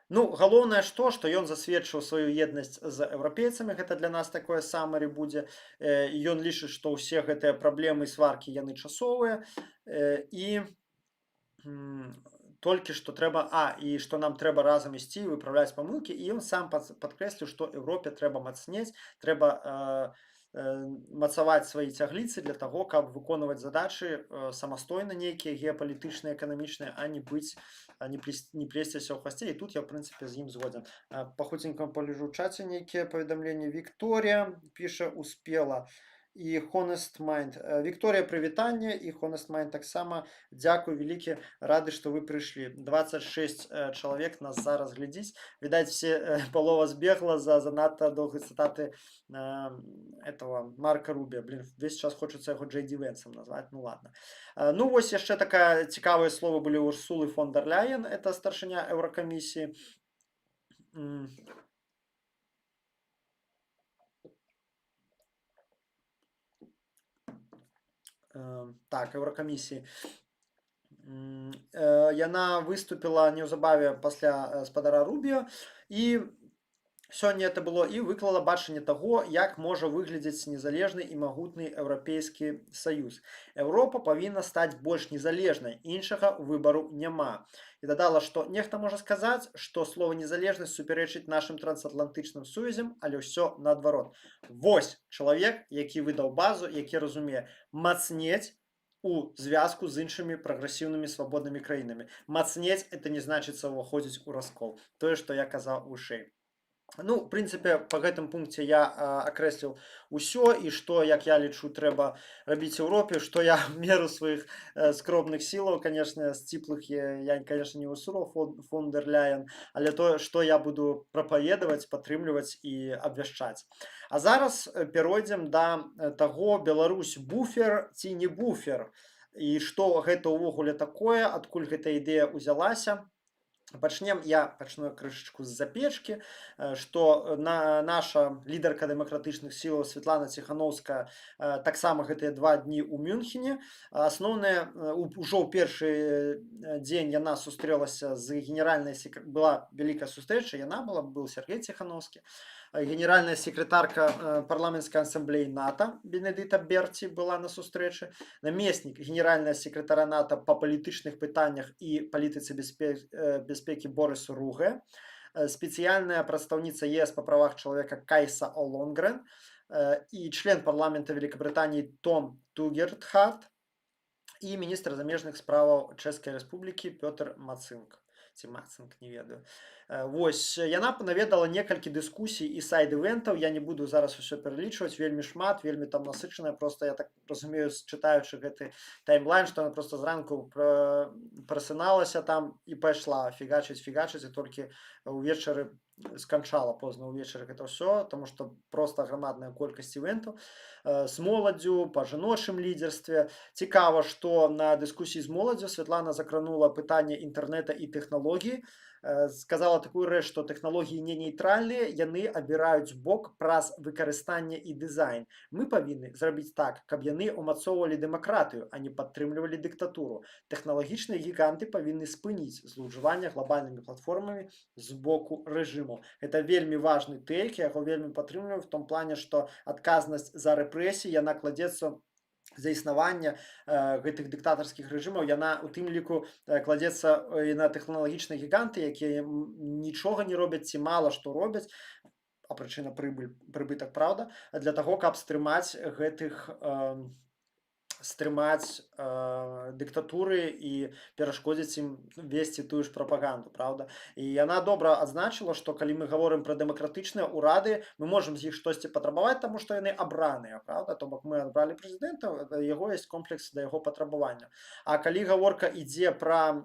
Ну, галоўнае што ён засведчыў сваю еднасць з еўрапейцамі, гэта для нас такое самае будзе. Ён лічыць, што ўсе гэтыя праблемы і сваркі яны часовыя, і толькі што трэба, і што нам трэба разам ісці і выпраўляць памылкі, і ён сам падкрэсліў, што Еўропе трэба мацнець, трэба мацаваць свае цягліцы для таго, каб выконваць задачы самастойна нейкія геапалітычныя, эканамічныя, а не плесціся ў хвасце. І тут я, в прынцыпе, з ім згодзен. Пахуценька палежу ў чаце нейкія паведамленні. Вікторія піша, успела. І Honest Mind. Вікторія, прывітанне, і Honest Mind таксама. Дзякуй вялікі, рады, што вы прыйшлі. 26 чалавек нас зараз глядзіць. Відаць, все палова збегла за занадта доўгай цытаты этого Марка Рубіо. Блин, весь час хочацца яго Джей Ді Венсом назваць, ну ладно. Ну вось яшчэ такая цікавыя словы былі ў Урсулы фон дер Ляйен, это старшыня Еўракамісіі. Так, Еўракамісіі. Яна выступіла неўзабаве пасля спадара Рубіо, і сёння это было, і выклала бачанне таго, як можа выглядзець незалежны і магутны Еўрапейскі Саюз. Еўропа павінна стаць больш незалежнай, іншага выбару няма. І дадала, што нехта можа сказаць, што слова незалежнасць супярэчыць нашым трансатлантычным сувязям, але ўсё наадварот. Вось чалавек, які выдаў базу, які разумее, мацнець у звязку з іншымі прагрэсіўнымі свабоднымі краінамі. Мацнець это не значыцца ўваходзіць у раскол. Тое, што я казаў вышэй. Ну, в прынцыпе, па гэтым пункце я акрэсліў усё, і што, як я лічу, трэба рабіць Еўропе, што я в меру сваіх скромных сілаў, канешне, сціплых, я, канешне, не Урсула фон дер Ляйен, але тое, што я буду прапаведаваць, падтрымліваць і абвяшчаць. А зараз перайдзем да таго, Беларусь буфер ці не буфер, і што гэта ўвогуле такое, адкуль гэта ідэя ўзялася. Я пачну крышачку з запечкі, што наша лідарка дэмакратычных сілаў Святлана Ціхановская таксама гэтыя 2 дні ў Мюнхене. Асноўнае, ужо ў першы дзень яна сустрэлася з генеральнай была вялікая сустрэча, был Сергей Ціхановскі, генеральная секретарка парламенцкай асамблеі НАТО Бенедыта Берці была на сустрэчы, намеснік генеральная секретара НАТО па палітычных пытаннях і палітыцы бяспекі Борис Руге, спецыяльная прадстаўніца ЕС па правах чалавека Кайса Олонгрен і член парламента Великабрытаніі Том Тугертхарт і міністр замежных справаў Чэшскай Рэспублікі Пётр Мацынк. ці Мацинг, не ведаю. Вось, яна наведала некалькі дыскусій і сайд-івентаў, я не буду зараз усё пералічваць, вельмі шмат, вельмі там насычаная, просто я так разумею, чытаючы гэты таймлайн, што яна просто зранку прасыналася там і пайшла фігачыць, і толькі ўвечары сканчала позна ўвечары гэта ўсё, таму што проста грамадная колькасць івентаў з моладдзю, па жаночым лідерстве. Цікава, што на дыскусіі з моладдзю Святлана закранула пытанне інтэрнэта і тэхналогіі, сказала такую рэч, што тэхналогіі не нейтральныя, яны абіраюць бок праз выкарыстанне і дызайн. Мы павінны зрабіць так, каб яны умацоўвалі дэмакратыю, а не падтрымлівалі дыктатуру. Тэхналагічныя гіганты павінны спыніць злоўжыванне глобальнымі платформамі з боку рэжыму. Гэта вельмі важны тэйк, я яго вельмі падтрымліваю в том плане, што адказнасць за рэпрэсіі яна кладзецца за існаванне гэтых дыктатарскіх рэжымаў, яна у тым ліку кладзецца і на тэхналагічныя гіганты, якія нічога не робяць ці мала што робяць, а прычына прыбытак, праўда, для таго, каб стрымаць гэтых дыктатуры і перашкодзіць ім весці тую ж прапаганду, праўда. І яна добра адзначыла, што калі мы гаворым пра дэмакратычныя ўрады, мы можам з іх штосьці патрабаваць, таму што яны абраныя, праўда, то бок мы адбралі прэзідэнта, яго ёсць комплекс да яго патрабавання. А калі гаворка ідзе пра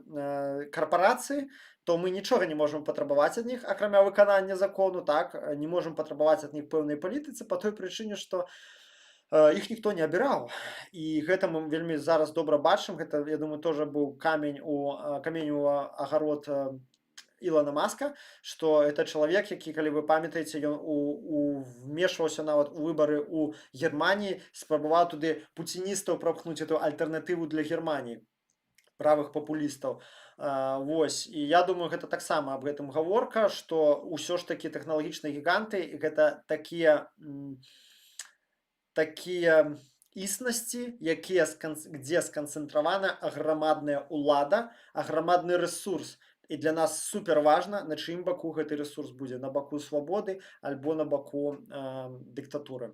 карпарацыі, то мы нічога не можам патрабаваць ад них, акрамя выканання закону, так, не можам патрабаваць ад них пэўнай палітыцы па той прычыне, што іх ніхто не абіраў, і гэта мы вельмі зараз добра бачым. Гэта, я думаю, тоже быў камень у агарод Ілона Маска, што это чалавек, які, калі вы памятаеце, ён вмешваўся нават у выбары ў Германіі, спрабаваў туды пуціністаў прапхнуць эту альтэрнатыву для Германіі, правых папулістаў. Вось, і я думаю, гэта таксама аб гэтым гаворка, што ўсё ж такі тэхналагічныя гіганты, гэта такія існасці, дзе сканцэнтравана аграмадная ўлада, аграмадны рэсурс. І для нас супер важна, на чыім баку гэты рэсурс будзе, на баку свабоды альбо на баку дыктатуры.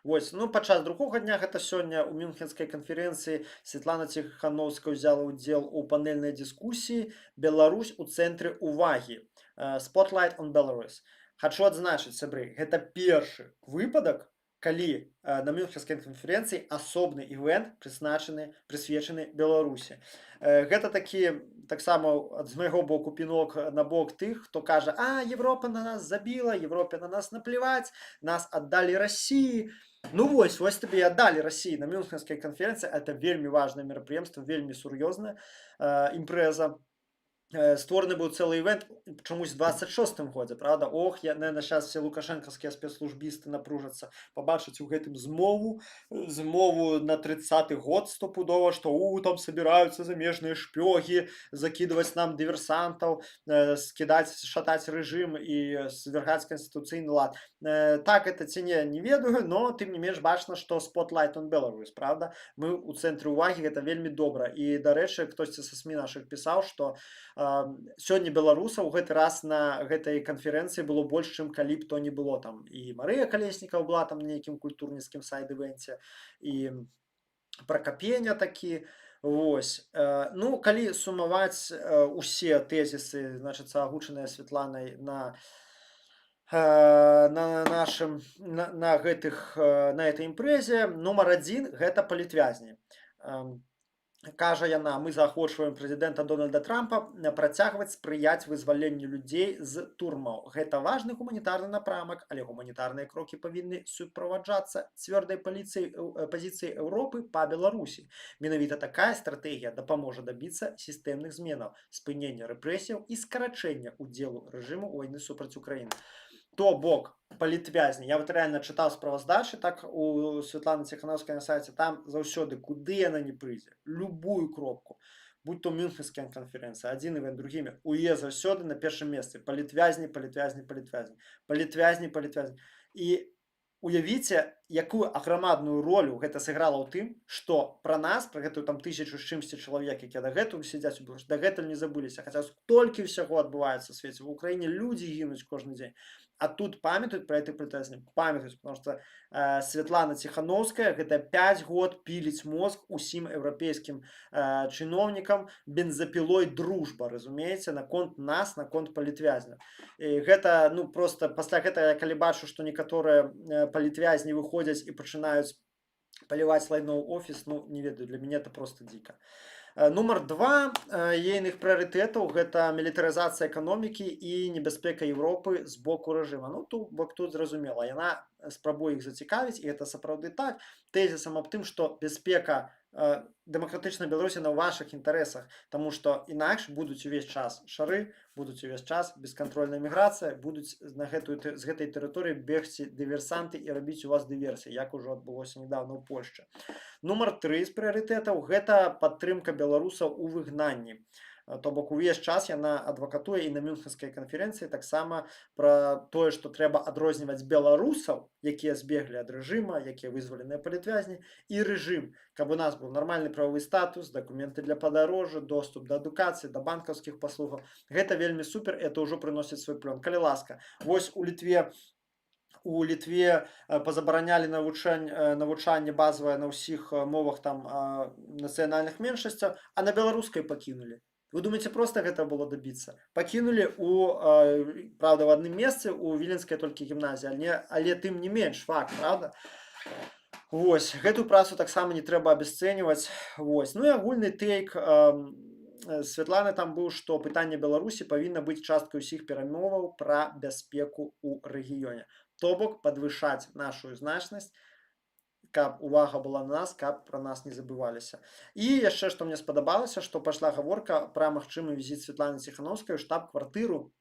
Вось, ну, падчас другога дня, гэта сёння ў Мюнхенскай канферэнцыі, Святлана Ціханаўская ўзяла ўдзел у панельнай дыскусіі «Беларусь у цэнтры ўвагі» Spotlight on Belarus. Хачу адзначыць, сябры, гэта першы выпадак, калі на Мюнхенскай канферэнцыі асобны івент прысвечаны Беларусі. Гэта такі, таксама з майго боку, пінок на бок тых, хто кажа: Европа на нас забіла, Европе на нас наплеваць, нас аддалі Расіі. Ну вось табе і аддалі Расіі. На Мюнхенскай канферэнцыі это вельмі важнае мерапрыемства, вельмі сур'ёзная імпрэза. Створаны быў цэлы івент чамусь 26-м годзе, правда? Наверное, сейчас все лукашэнкаўскія спецслужбісты напружацца, пабачыць у гэтым змову на 30-й год стопудова, што там собираются замежныя шпёгі, закидываць нам дыверсантаў, шатаць рэжым і свяргаць канстытуцыйны лад. Так это ці не ведаю, но тым не менш бачна, што Spotlight on Belarus, правда? Мы у цэнтры ўвагі, гэта вельмі добра. І, дарэчы, хтосьці са СМІ нашых пісаў, што сёння беларусаў гэты раз на гэтай канферэнцыі было больш, чым калі б то не было. Там і Марыя Калеснікаў была там на нейкім культурніцкім сайд-івенце, і Пракапеня такі. Вось. Ну, калі сумаваць усе тэзісы, значыцца, агучаныя Святланай на этой імпрэзе, нумар 1 гэта палітвязні. Кажа яна: мы заахвочваем прэзідэнта Дональда Трампа працягваць спрыяць вызваленню людзей з турмаў. Гэта важны гуманітарны напрамак, але гуманітарныя крокі павінны суправаджацца цвёрдай пазіцыяй Еўропы па Беларусі. Менавіта такая стратэгія дапаможа дабіцца сістэмных зменаў, спынення рэпрэсіяў і скарачэння ўдзелу рэжыму ў вайны супраць Украіны. То бок, палітвязні, я вот реально чытаў справаздачы, так у Святланы Ціханаўскай на сайце, там заўсёды, куды яна не прыйдзе, любую кропку, будь то Мюнхенская канферэнцыя, адзін івент другімі, у яе заўсёды на першым месцы палітвязні. І уявіце, якую аграмадную ролю гэта сыграла ў тым, што пра нас, пра гэтую там 1000 з чымсьці чалавек, якія дагэтуль сядзяць у Беларусі, дагэтуль не забыліся, хаця столькі ўсяго адбываецца ў свеце, в Украіне людзі гінуць кожны дзень. а тут памятают про этой палітвязні, памятаюць, потому что Светлана Тихановская гэта 5 год піліць мозг усім еўрапейскім чыноўнікам бензапілой дружба, разумееце, наконт нас, наконт палітвязня. І гэта, ну, просто пасля гэтага, калі бачу, што некаторыя палітвязні выходзяць і пачынаюць паліваць лайно ў офіс, ну, не ведаю, для мяне это просто дзіка. Нумар 2 ейных прыярытэтаў гэта мілітарызацыя эканомікі і небяспека Еўропы з боку рэжыма. Ну, тут зразумела, яна спрабуе іх зацікавіць, і гэта сапраўды так, тэзісам аб тым, што бяспека дэмакратычнай Беларусі на вашых інтарэсах, таму што інакш будуць увесь час шары, будуць увесь час бескантрольная міграцыя, будуць з гэтай тэрыторыі бегці дыверсанты і рабіць у вас дыверсіі, як ужо адбылося недавно ў Польшчы. Нумар 3 з прыярытэтаў гэта падтрымка беларусаў у выгнанні. То бок увесь час яна адвакатуе і на мюнхенскай канферэнцыі таксама пра тое, што трэба адрозніваць беларусаў, якія збеглі ад рэжыма, якія вызваленыя палітвязні, і рэжым, каб у нас быў нармальны правовы статус, дакументы для падарожжа, доступ да адукацыі, да банкаўскіх паслугаў. Гэта вельмі супер, это ўжо прыносіць свой плён. Калі ласка, вось у Літве пазабаранялі навучанне базавае на ўсіх мовах там нацыянальных меншасцяў, а на беларускай пакінулі. Вы думаеце, просто гэта было дабіцца? Пакінулі правда, в адным месцы, у Віленскай толькі гімназіі, але тым не менш, факт, правда? Вось, гэтую працу таксама не трэба абясцэньваць. Вось. Ну і агульны тэйк Светланы там быў, што пытанне Беларусі павінна быць часткай усіх перамоваў пра бяспеку ў рэгіёне. То бок падвышаць нашу значнасць, каб увага была на нас, каб пра нас не забываліся. І яшчэ, што мне спадабалася, што пайшла гаворка пра магчымы візіт Светланы Тихановскай у штаб-кватэру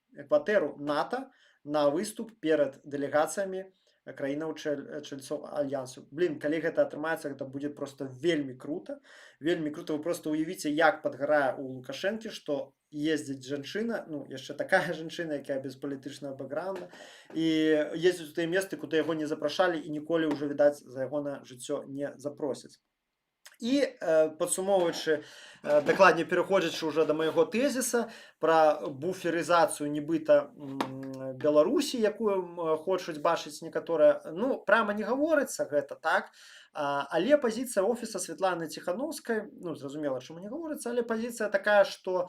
НАТО на выступ перад дэлегацыямі краінаў чальцоў альянсу. Блин, калі гэта атрымаецца, гэта будзе просто вельмі крута. Вельмі крута. Вы просто уявіце, як падгарае у Лукашэнкі, што ездзіць жанчына, ну, яшчэ такая жанчына, якая без палітычнага бэкграунда, і ездзіць у тыя месцы, куды яго не запрашалі і ніколі ўжо, відаць, за яго на жыццё не запросяць. І падсумоўваючы, дакладней пераходзячы ўжо да майго тэзіса пра буферызацыю нібыта Беларусі, якую хочуць бачыць некаторыя, ну, прямо не гаворыцца гэта, так, але пазіцыя офіса Светланы Тихановскай, ну, зразумела, чаму не гаворыцца, але пазіцыя такая, што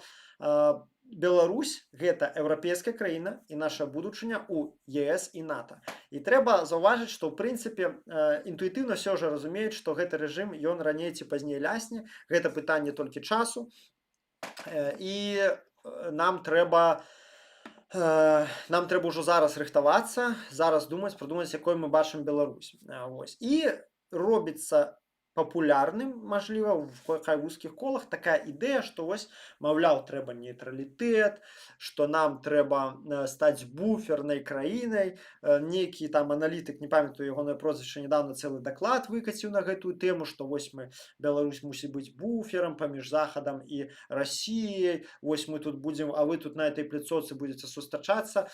Беларусь гэта еўрапейская краіна і наша будучыня ў ЕС і НАТО. І трэба заўважыць, што ў прынцыпе інтуітыўна ўсё ж разумеюць, што гэты рэжым, ён раней ці пазней лясне, гэта пытанне толькі часу, і нам трэба ўжо зараз рыхтавацца, зараз прыдумаць, якой мы бачым Беларусь. І робіцца папулярным, мажліва, в вузкіх колах такая ідэя, што вось, маўляў, трэба нейтралітэт, што нам трэба стаць буфернай краінай. Нейкі там аналітык, не памятаю ягонае прозвішча, недавно цэлы даклад выкаціў на гэтую тэму, што вось Беларусь мусіць быць буферам паміж Захадам і Расіяй, вось мы тут будзем, а вы тут на этой пляцоўцы будзеце сустракацца,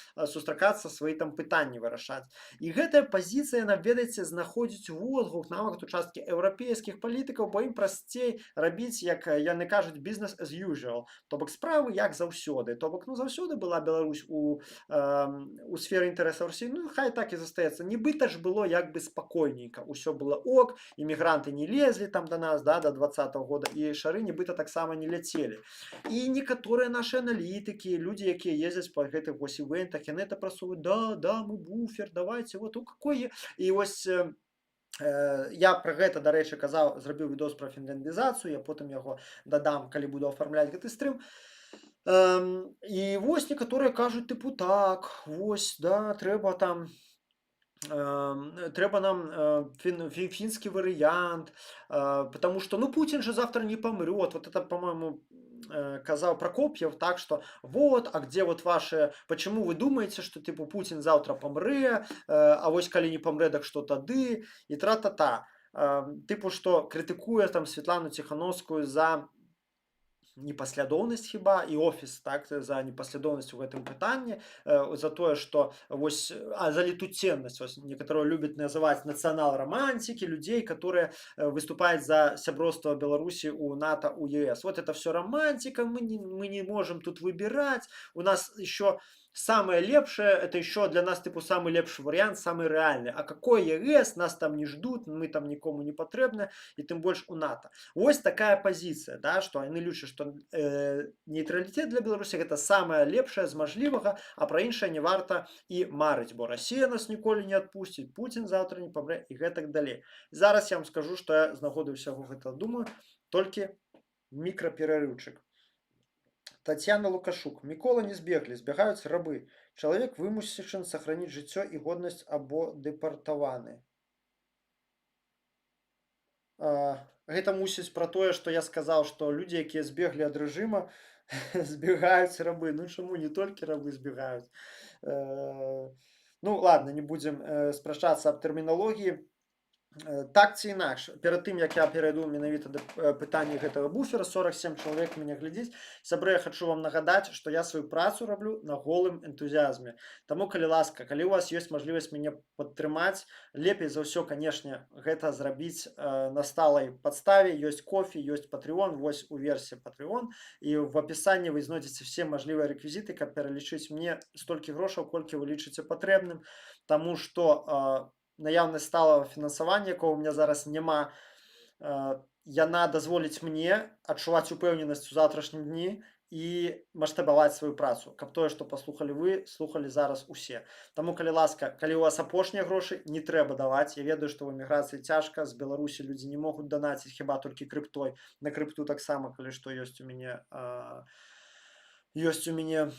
свае там пытанні вырашаць. І гэтая пазіцыя, ведаеце, знаходзіць водгук нават у часткі еўрапейскіх палітыкаў, бо ім прасцей рабіць, як яны кажуць, business as usual, то бок справы як заўсёды. То бок, ну, заўсёды была Беларусь у сферы інтарэсаў Росіі, ну, хай так і застаецца. Нібыта ж было як бы спакойненька, усё было ок, імігранты не лезлі там да нас, да, до 2020 года, і шары нібыта таксама не ляцелі. І некаторыя нашы аналітыкі, людзі, якія ездзяць па гэтых вось івентах, яны это прасовваюць, да, мы буфер, давайте, вот, какой. І вось я пра гэта, дарэчы, зрабіў відос пра фінляндызацыю, я потым яго дадам, калі буду афармляць гэты стрым. І вось некаторыя кажуць, тыпу, так, вось, да, трэба нам финский вариант, потому что, ну, Путин же завтра не помрет. Вот это, по-моему, казал Прокопьев, так что вот, а где вот ваши, почему вы думаете, что, типа, Путин завтра помре, а вось коли не помре, так что тады, и тра-та-та. Типу, что критикує там Светлану Тихановскую за непаслядоўнасць хіба і офіс, так, за непаслядоўнасць у гэтым пытанні, за тое, што вось, за летуценнасць, вось, некаторыя любяць называць нацыянал-рамантики, людзей, которые выступаюць за сяброўства Беларусі у НАТО, у ЕС. Вот это все романтика, мы не можем тут выбирать, у нас еще самое лепшее, это еще для нас типу самый лепший вариант, самый реальный. А какой ЕС, нас там не ждут, мы там нікому не патрэбны, і тым больш у НАТО. Вось такая пазіцыя, да, што яны лічаць, што нейтралітэт для Беларусі гэта самае лепшае з мажлівага, а пра іншае не варта і марыць, бо Расія нас ніколі не адпусціць, Пуцін заўтра не памрэ і гэтак далей. Зараз я вам скажу, што я з нагоды ўсяго гэтага думаю, толькі мікраперарыўчык. Татьяна Лукашук. Микола не збеглі, збягаюць рабы. Чалавек вымушчан сохраніць жыццё і годнасць або дэпартаваны. Гэта мусіць пра тое, што я сказаў, што людзі, якія збеглі ад рэжыма, збегаюць рабы. Ну чаму не толькі рабы збегаюць? Ну ладно, не будзем спрачацца аб тэрміналогіі. Так ці інакш, перад тым, як я перайду менавіта да пытання гэтага буфера, 47 чалавек мяне глядзіць, сябры, я хачу вам нагадаць, што я сваю працу раблю на голым энтузіязме. Таму, калі ласка, калі у вас ёсць мажлівасць мяне падтрымаць, лепей за ўсё, канешне, гэта зрабіць на сталай падставе. Ёсць кофе, ёсць Patreon, вось у версіі Patreon, і в апісанні вы знойдзеце все мажлівыя рэквізіты, каб пералічыць мне столькі грошаў, колькі вы лічыце патрэбным, таму што наяўнасць сталага фінансавання, якого ў меня зараз няма, яна дазволіць мне адчуваць упэўненасць у заўтрашнім дні і маштабаваць сваю працу, каб тое, што паслухалі вы, слухалі зараз усе. Таму, калі ласка, калі у вас апошнія грошы, не трэба даваць. Я ведаю, што ў эміграцыі цяжка, з Беларусі людзі не могуць данаціць хіба толькі крыптой. На крыпту таксама, калі што ёсць у мяне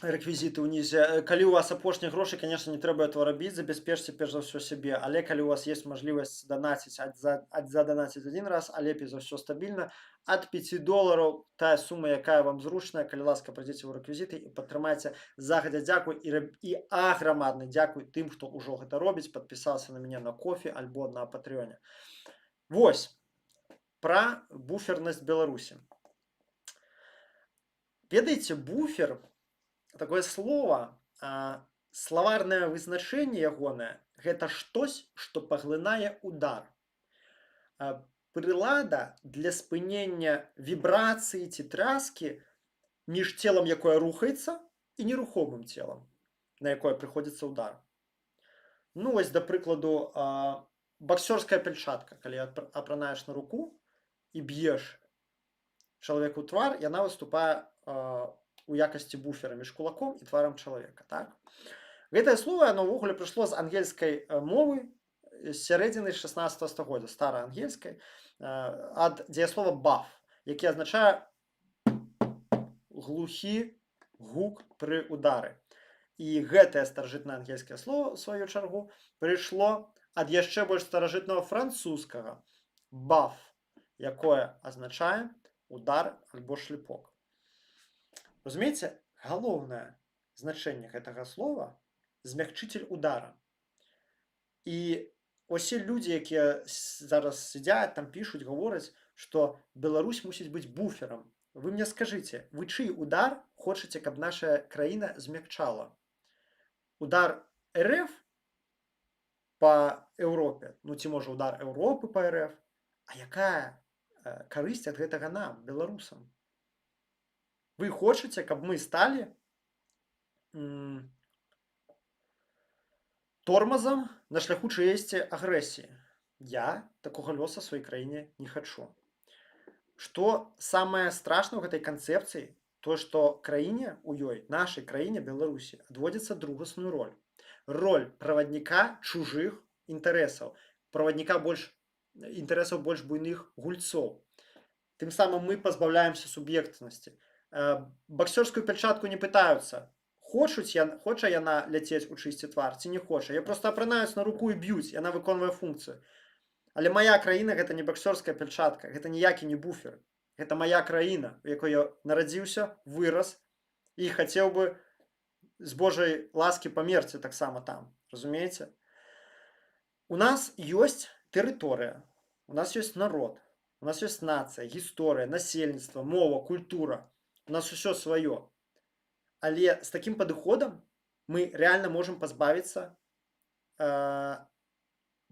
рэквізіты ўнізе. Калі у вас апошнія грошы, конечно, не трэба этого рабіць, забяспечце перш за ўсё сябе, але калі у вас есть мажлівасць данаціць, заданаціць один раз, а лепей за ўсё стабільна, ад $5 тая сума, якая вам зручная, калі ласка, прайдзіце ў рэквізіты і падтрымайце. Загадзя дзякуй і аграмадны дзякуй тым, хто ўжо гэта робіць, падпісаўся на мяне на кофе альбо на Патрэоне. Вось, пра буфернасць Беларусі. Ведаеце, буфер, такое слово, словарнае вызначэнне ягонае, гэта штось, што паглынае удар. Прылада для спынення вібрацыі ці траскі між целам, якое рухаецца, і нерухомым целам, на якое прыходзіцца удар. Ну, вось, да прыкладу, баксёрская пальчатка, калі апранаеш на руку і б'еш чалавеку ў твар, яна выступае у якасці буфера між кулаком і тварам чалавека. Так? Гэтае слово, оно ўвогуле прыйшло з ангельскай мовы з сярэдзіны 16 стагоддзя, стараангельскай, ад дзеяслова buff, які азначае глухі гук пры удары. І гэтае старажытнае ангельскае слово, у сваю чаргу, прыйшло ад яшчэ больш старажытнага французскага buff, якое азначае удар альбо шліпок. Разумееце, галоўнае значэнне гэтага слова змягчыцель удара. І усе людзі, якія зараз сядзяць, там пішуць, гавораць, што Беларусь мусіць быць буферам. Вы мне скажыце, вы чый удар хочаце, каб наша краіна змягчала? Удар РФ па Еўропе, ну ці можа удар Еўропы па РФ, а якая карысць ад гэтага нам, беларусам? Вы хочаце, каб мы сталі тормозам на шляху чыейсьці агрэсіі? Я такога лёса сваёй краіне не хачу. Што самае страшнае ў гэтай канцэпцыі, то, што краіне у ёй, нашай краіне Беларусі, адводзіцца другасную роль. Роль правадніка чужых інтарэсаў, правадніка інтарэсаў больш буйных гульцоў. Тым самым мы пазбаўляемся суб'ектнасці. Баксёрскую пальчатку не пытаюцца, хоча яна ляцець у чысці твар ці не хоча. Я проста апранаюць на руку і б'юць, яна выконвае функцыю. Але мая краіна гэта не баксёрская пальчатка, гэта ніякі не буфер. Гэта мая краіна, у якой я нарадзіўся, вырас і хацеў бы з Божай ласкі памерці таксама там. Разумееце? У нас ёсць тэрыторыя, у нас ёсць народ, у нас ёсць нацыя, гісторыя, насельніцтва, мова, культура. У нас усё сваё. Але з такім падыходам мы рэальна можам пазбавіцца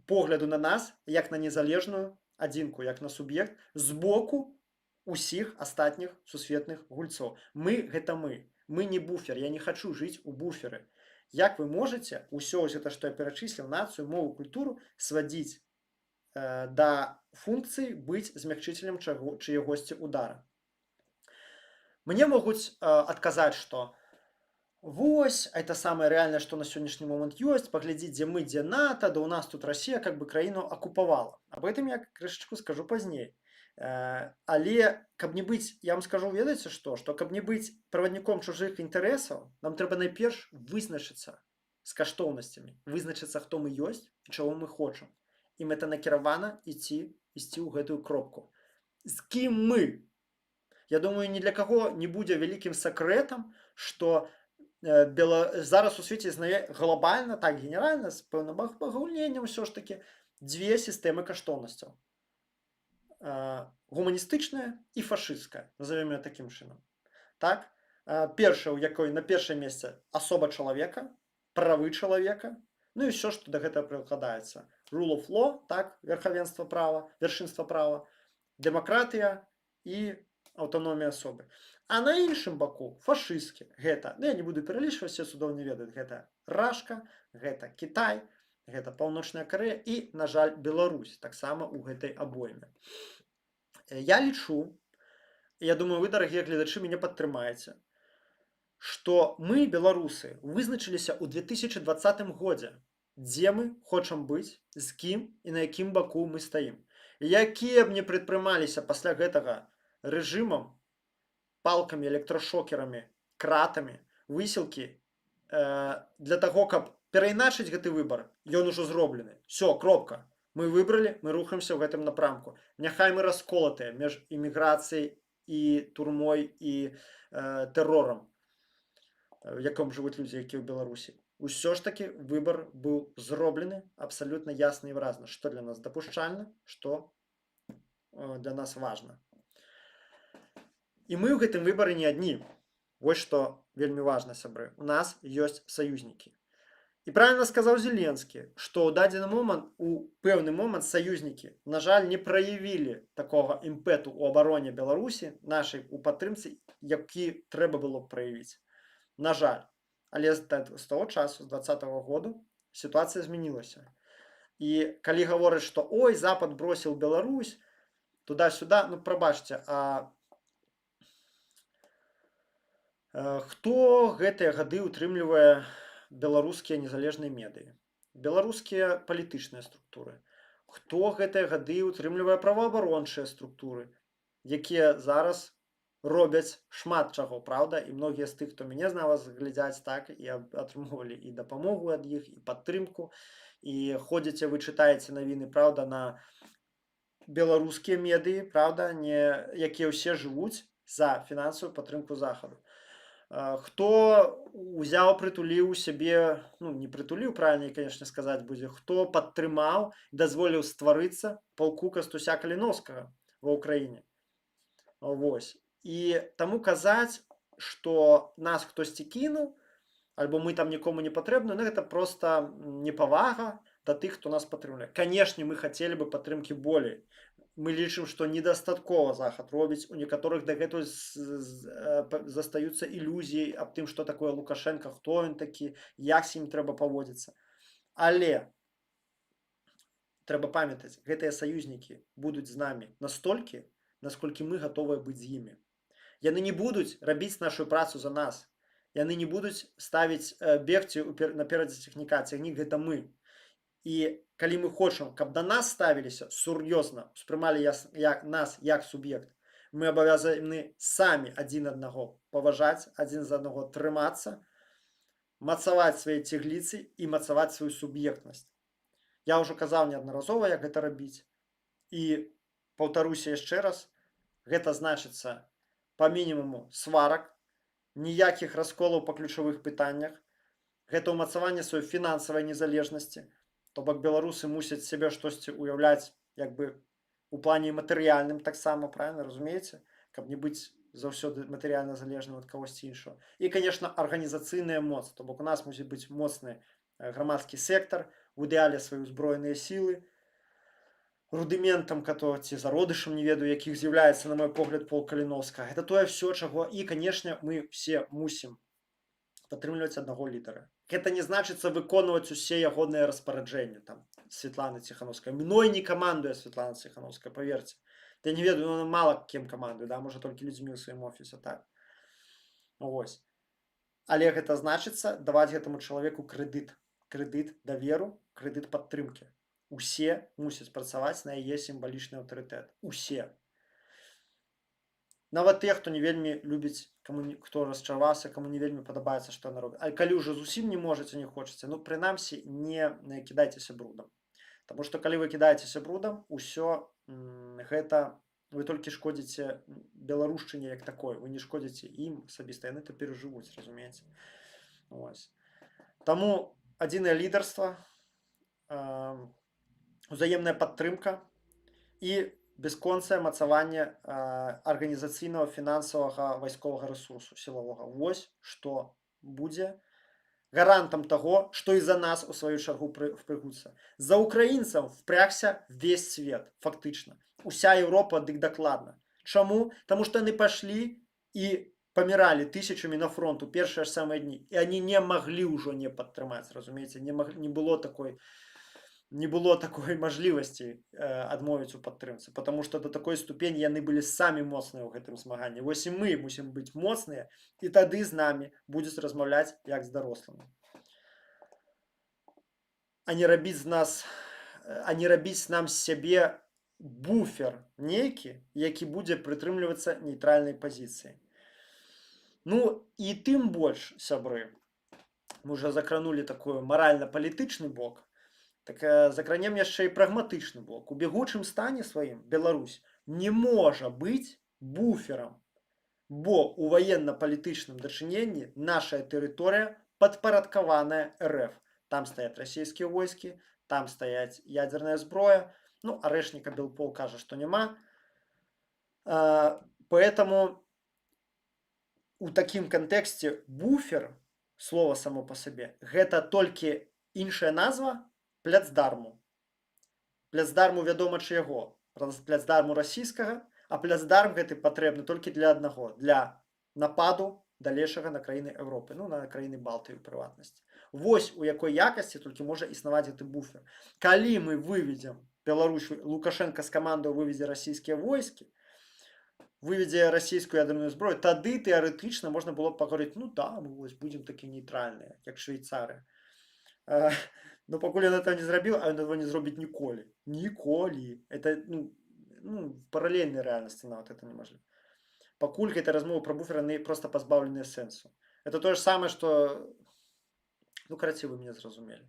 погляду на нас як на незалежную адзінку, як на суб'ект з боку усіх астатніх сусветных гульцоў. Мы гэта мы. Мы не буфер, я не хочу жить у буферы. Як вы можете ўсё это, что я перечислил, нацию, мову, культуру сводить до функции быть змягчителем чьегости удара? Мне могуць адказаць, што вось, это самое реальное, что на сегодняшний момент есть, поглядзі, дзе мы, дзе НАТО, да у нас тут Россия как бы краіну оккупавала. Об этом я крышечку скажу поздней. Але, каб не быць, я вам скажу, ведаеце што? Што каб не быць правадніком чужых інтарэсаў, нам трэба найперш вызначыцца з каштоўнасцямі, вызначыцца, хто мы ёсць і чаго мы хочам. І мэтанакіравана ісці ў гэтую кропку. З кім мы? Я думаю, ні для каго не будзе вялікім сакрэтам, што зараз у свеце існуе глобальна, так генеральна, з пэўным пагаўленнем ўсё ж такі дзве сістэмы каштоўнасцяў. Гуманістычная і фашысцкая, назовем ее таким чынам. Так? Першая, у якой на першае месца асоба чалавека, правы чалавека, ну і ўсё, што да гэтага прыкладаецца. Rule of law, так, верхавенства права, вершынства права, дэмакратыя і аўтаномія асобы. А на іншым баку фашысцкі. Гэта, ну я не буду пералічваць, все судоў не ведаюць, гэта Рашка, гэта Кітай, гэта Паўночная Карэя і, на жаль, Беларусь, таксама ў гэтай абойме. Я лічу, я думаю, вы, дарагія гледачы, мяне падтрымаеце, што мы, беларусы, вызначыліся ў 2020 годзе, дзе мы хочам быць, з кім і на якім баку мы стаім. Якія б не прадпрымаліся пасля гэтага рэжымам, палкамі, электрашокерамі, кратамі, высілкі, для таго, каб перайначыць гэты выбар, ён ужо зроблены. Всё, кропка. Мы выбралі, мы рухаемся ў гэтым напрамку. Няхай мы расколатыя між іміграцыяй і турмой і тэрорам, в яком жывуць людзі, якія ў Беларусі. Усё ж такі выбар быў зроблены абсалютна ясна і выразна, што для нас дапушчальна, што для нас важна. І мы ў гэтым выбары не адні. Вось што вельмі важна, сябры. У нас ёсць саюзнікі. І правильно сказаў Зеленскі, што ў дадзены момант, у пэўны момант саюзнікі, на жаль, не праявілі такога імпэту ў абароне Беларусі, нашай у падтрымцы, які трэба было б праявіць. На жаль. Але з таго часу, з 2020 году, сітуацыя змянілася. І калі гавораць, што ой, Запад бросіў Беларусь, туда-сюда, ну прабачце, хто гэтыя гады ўтрымлівае беларускія незалежныя медыі, беларускія палітычныя структуры, хто гэтыя гады ўтрымлівае праваабарончыя структуры, якія зараз робяць шмат чаго, праўда, і многія з тых, хто мяне з нас глядзяць, так, і атрымоўвалі і дапамогу ад іх, і падтрымку, і ходзіце, вы чытаеце навіны, праўда, на беларускія медыі, праўда, якія ўсе жывуць за фінансавую падтрымку Захаду. Хто узяў, прытуліў сябе, ну, не прытуліў, правильней, конечно, сказаць будзе, хто падтрымаў, дазволіў стварыцца палку Кастуся Каліноўскага ва ўкраіне. Вось. І таму казаць, што нас хтосьці кінуў, альбо мы там нікому не патрэбны, ну, гэта проста непавага да тых, хто нас падтрымляе. Канешне, мы хацелі бы падтрымкі болей. Мы лічым, што недастаткова Захад робіць, у некаторых дагэтуль застаюцца ілюзіі аб тым, што такое Лукашенко, хто ён такі, як з ім трэба паводзіцца. Але трэба памятаць, гэтыя саюзнікі будуць з намі настолькі, насколькі мы гатовыя быць з імі. Яны не будуць рабіць нашу працу за нас. Яны не будуць ставіць, бегці наперадзе цягніка. Цягнік гэта мы. І калі мы хочам, каб да нас ставіліся сур'ёзна, успрымалі нас як суб'ект, мы абавязаны самі адзін аднаго паважаць, адзін з аднаго трымацца, мацаваць свае цегліцы і мацаваць сваю суб'ектнасць. Я ўжо казаў неаднаразова, як гэта рабіць. І паўтаруся яшчэ раз, гэта значыцца па мінімуму сварак, ніякіх расколаў па ключавых пытаннях, гэта ўмацаванне сваёй фінансавай незалежнасці. То бок беларусы мусяць сябе штосьці уяўляць як бы у плане матэрыяльным таксама, правильно, разумееце? Каб не быць заўсёды матэрыяльна залежным ад кагосьці іншага. І, конечно, арганізацыйная моц. То бок у нас мусіць быць моцны грамадскі сектар, у ідэале свае ўзброеныя сілы, рудыментам, ці зародышам, не ведаю, якіх з'яўляецца, на мой погляд, полк Каліноўскага. Гэта тое ўсё, чаго. І, конечно, мы все мусім падтрымліваць аднаго лідара. Гэта не значыцца выконваць усе ягоныя распараджэнні там Светланы Ціхановскай. Мной не камандуе Светлана Ціхановская, паверце. Я не ведаю, ну, мала кем камандуе, да, можа толькі людзьмі ў сваім офісе, так. Вось. Але гэта значыцца даваць гэтаму чалавеку крэдыт даверу, крэдыт падтрымкі. Усе мусяць працаваць на яе сімвалічны аўтарытэт. Усе. Нават тыя, хто не вельмі любіць, хто расчараваўся, каму не вельмі падабаецца, што яна робіць. А калі ўжо зусім не можаце, не хочаце, ну, прынамсі, не кідайцеся брудам. Таму што калі вы кідаецеся брудам, усё гэта вы толькі шкодзіце беларушчыне як такой, вы не шкодзіце ім асабіста, яны то перажывуць, разумееце. Ось. Таму адзінае лідарства, узаемная падтрымка і бясконцае мацаванне арганізацыйнага, фінансавага, вайсковага рэсурсу сілавога. Вось што будзе гарантам таго, што і за нас у сваю чаргу впрыгуцца. За украінцаў впрягся весь свет, фактычна. Уся Еўропа дык дакладна. Чаму? Таму што яны пайшлі і паміралі тысячамі на фронту першыя ж самыя дні. І яны не маглі ўжо не падтрымаць, разумееце? Не было такой мажлівасці адмовіць у падтрымцы, потому што да такой ступені яны былі самі моцныя ў гэтым змаганні. Вось і мы мусім быць моцныя, і тады з намі будуць размаўляць як з дарослымі. А не рабіць нам з сябе буфер нейкі, які будзе прытрымлівацца нейтральнай пазіцыі. Ну, і тым больш, сябры, мы ўжо закранулі такой маральна-палітычны бок, так закранем яшчэ і прагматычны бок. У бягучым стане сваім Беларусь не можа быць буферам, бо у ваенна-палітычным дачыненні наша тэрыторыя падпарадкаваная РФ. Там стаяць расійскія войскі, там стаяць ядзерная зброя, ну, арэшніка Белпол кажа, што няма. Поэтому у такім кантэксце буфер, слова само па сабе, гэта толькі іншая назва пляцдарму. Пляцдарму вядома чыяго, пляцдарму расійскага, а пляцдарм гэты патрэбны толькі для аднаго, для нападу далейшага на краіны Еўропы, ну, на краіны Балтыі ў прыватнасці. Вось у якой якасці толькі можа існаваць гэты буфер. Калі мы выведзем Беларусь, Лукашенко з камандою выведзе расійскія войскі, выведзе расійскую ядерную зброю, тады тэарэтычна можна было б пагаварыць, ну да, мы вось будзем такі нейтральныя, як Швейцарыя. Но пакуль ён этого не зрабіў, а ён этого не зробіць ніколі. Ніколі. Это, ну, в паралельнай рэальнасці нават это немажліва. Пакуль гэта размовы пра буфер, яны проста пазбаўленыя сэнсу. Это тое ж самае, што... Ну, карацей, вы мяне зразумелі.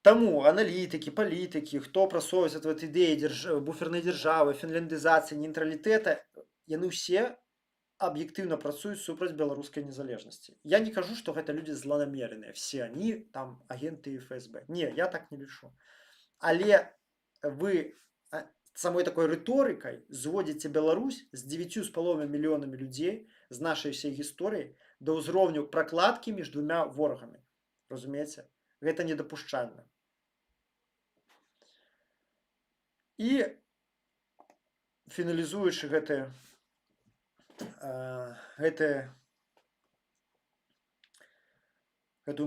Таму аналітыкі, палітыкі, хто прасоўваецца вот ідэі буфернай дзяржавы, фінляндызацыі, нейтралітэта, яны ўсе аб'ектыўна працуюць супраць беларускай незалежнасці. Я не кажу, што гэта людзі зланамерныя, все они там агенты ФСБ. Не, я так не лічу. Але вы самой такой рыторыкай зводзіце Беларусь з 9,5 мільёнамі людзей з нашай всей гісторыі да ўзроўню пракладкі між двумя ворагамі. Разумееце? Гэта недапушчальна. І фіналізуючы гэтую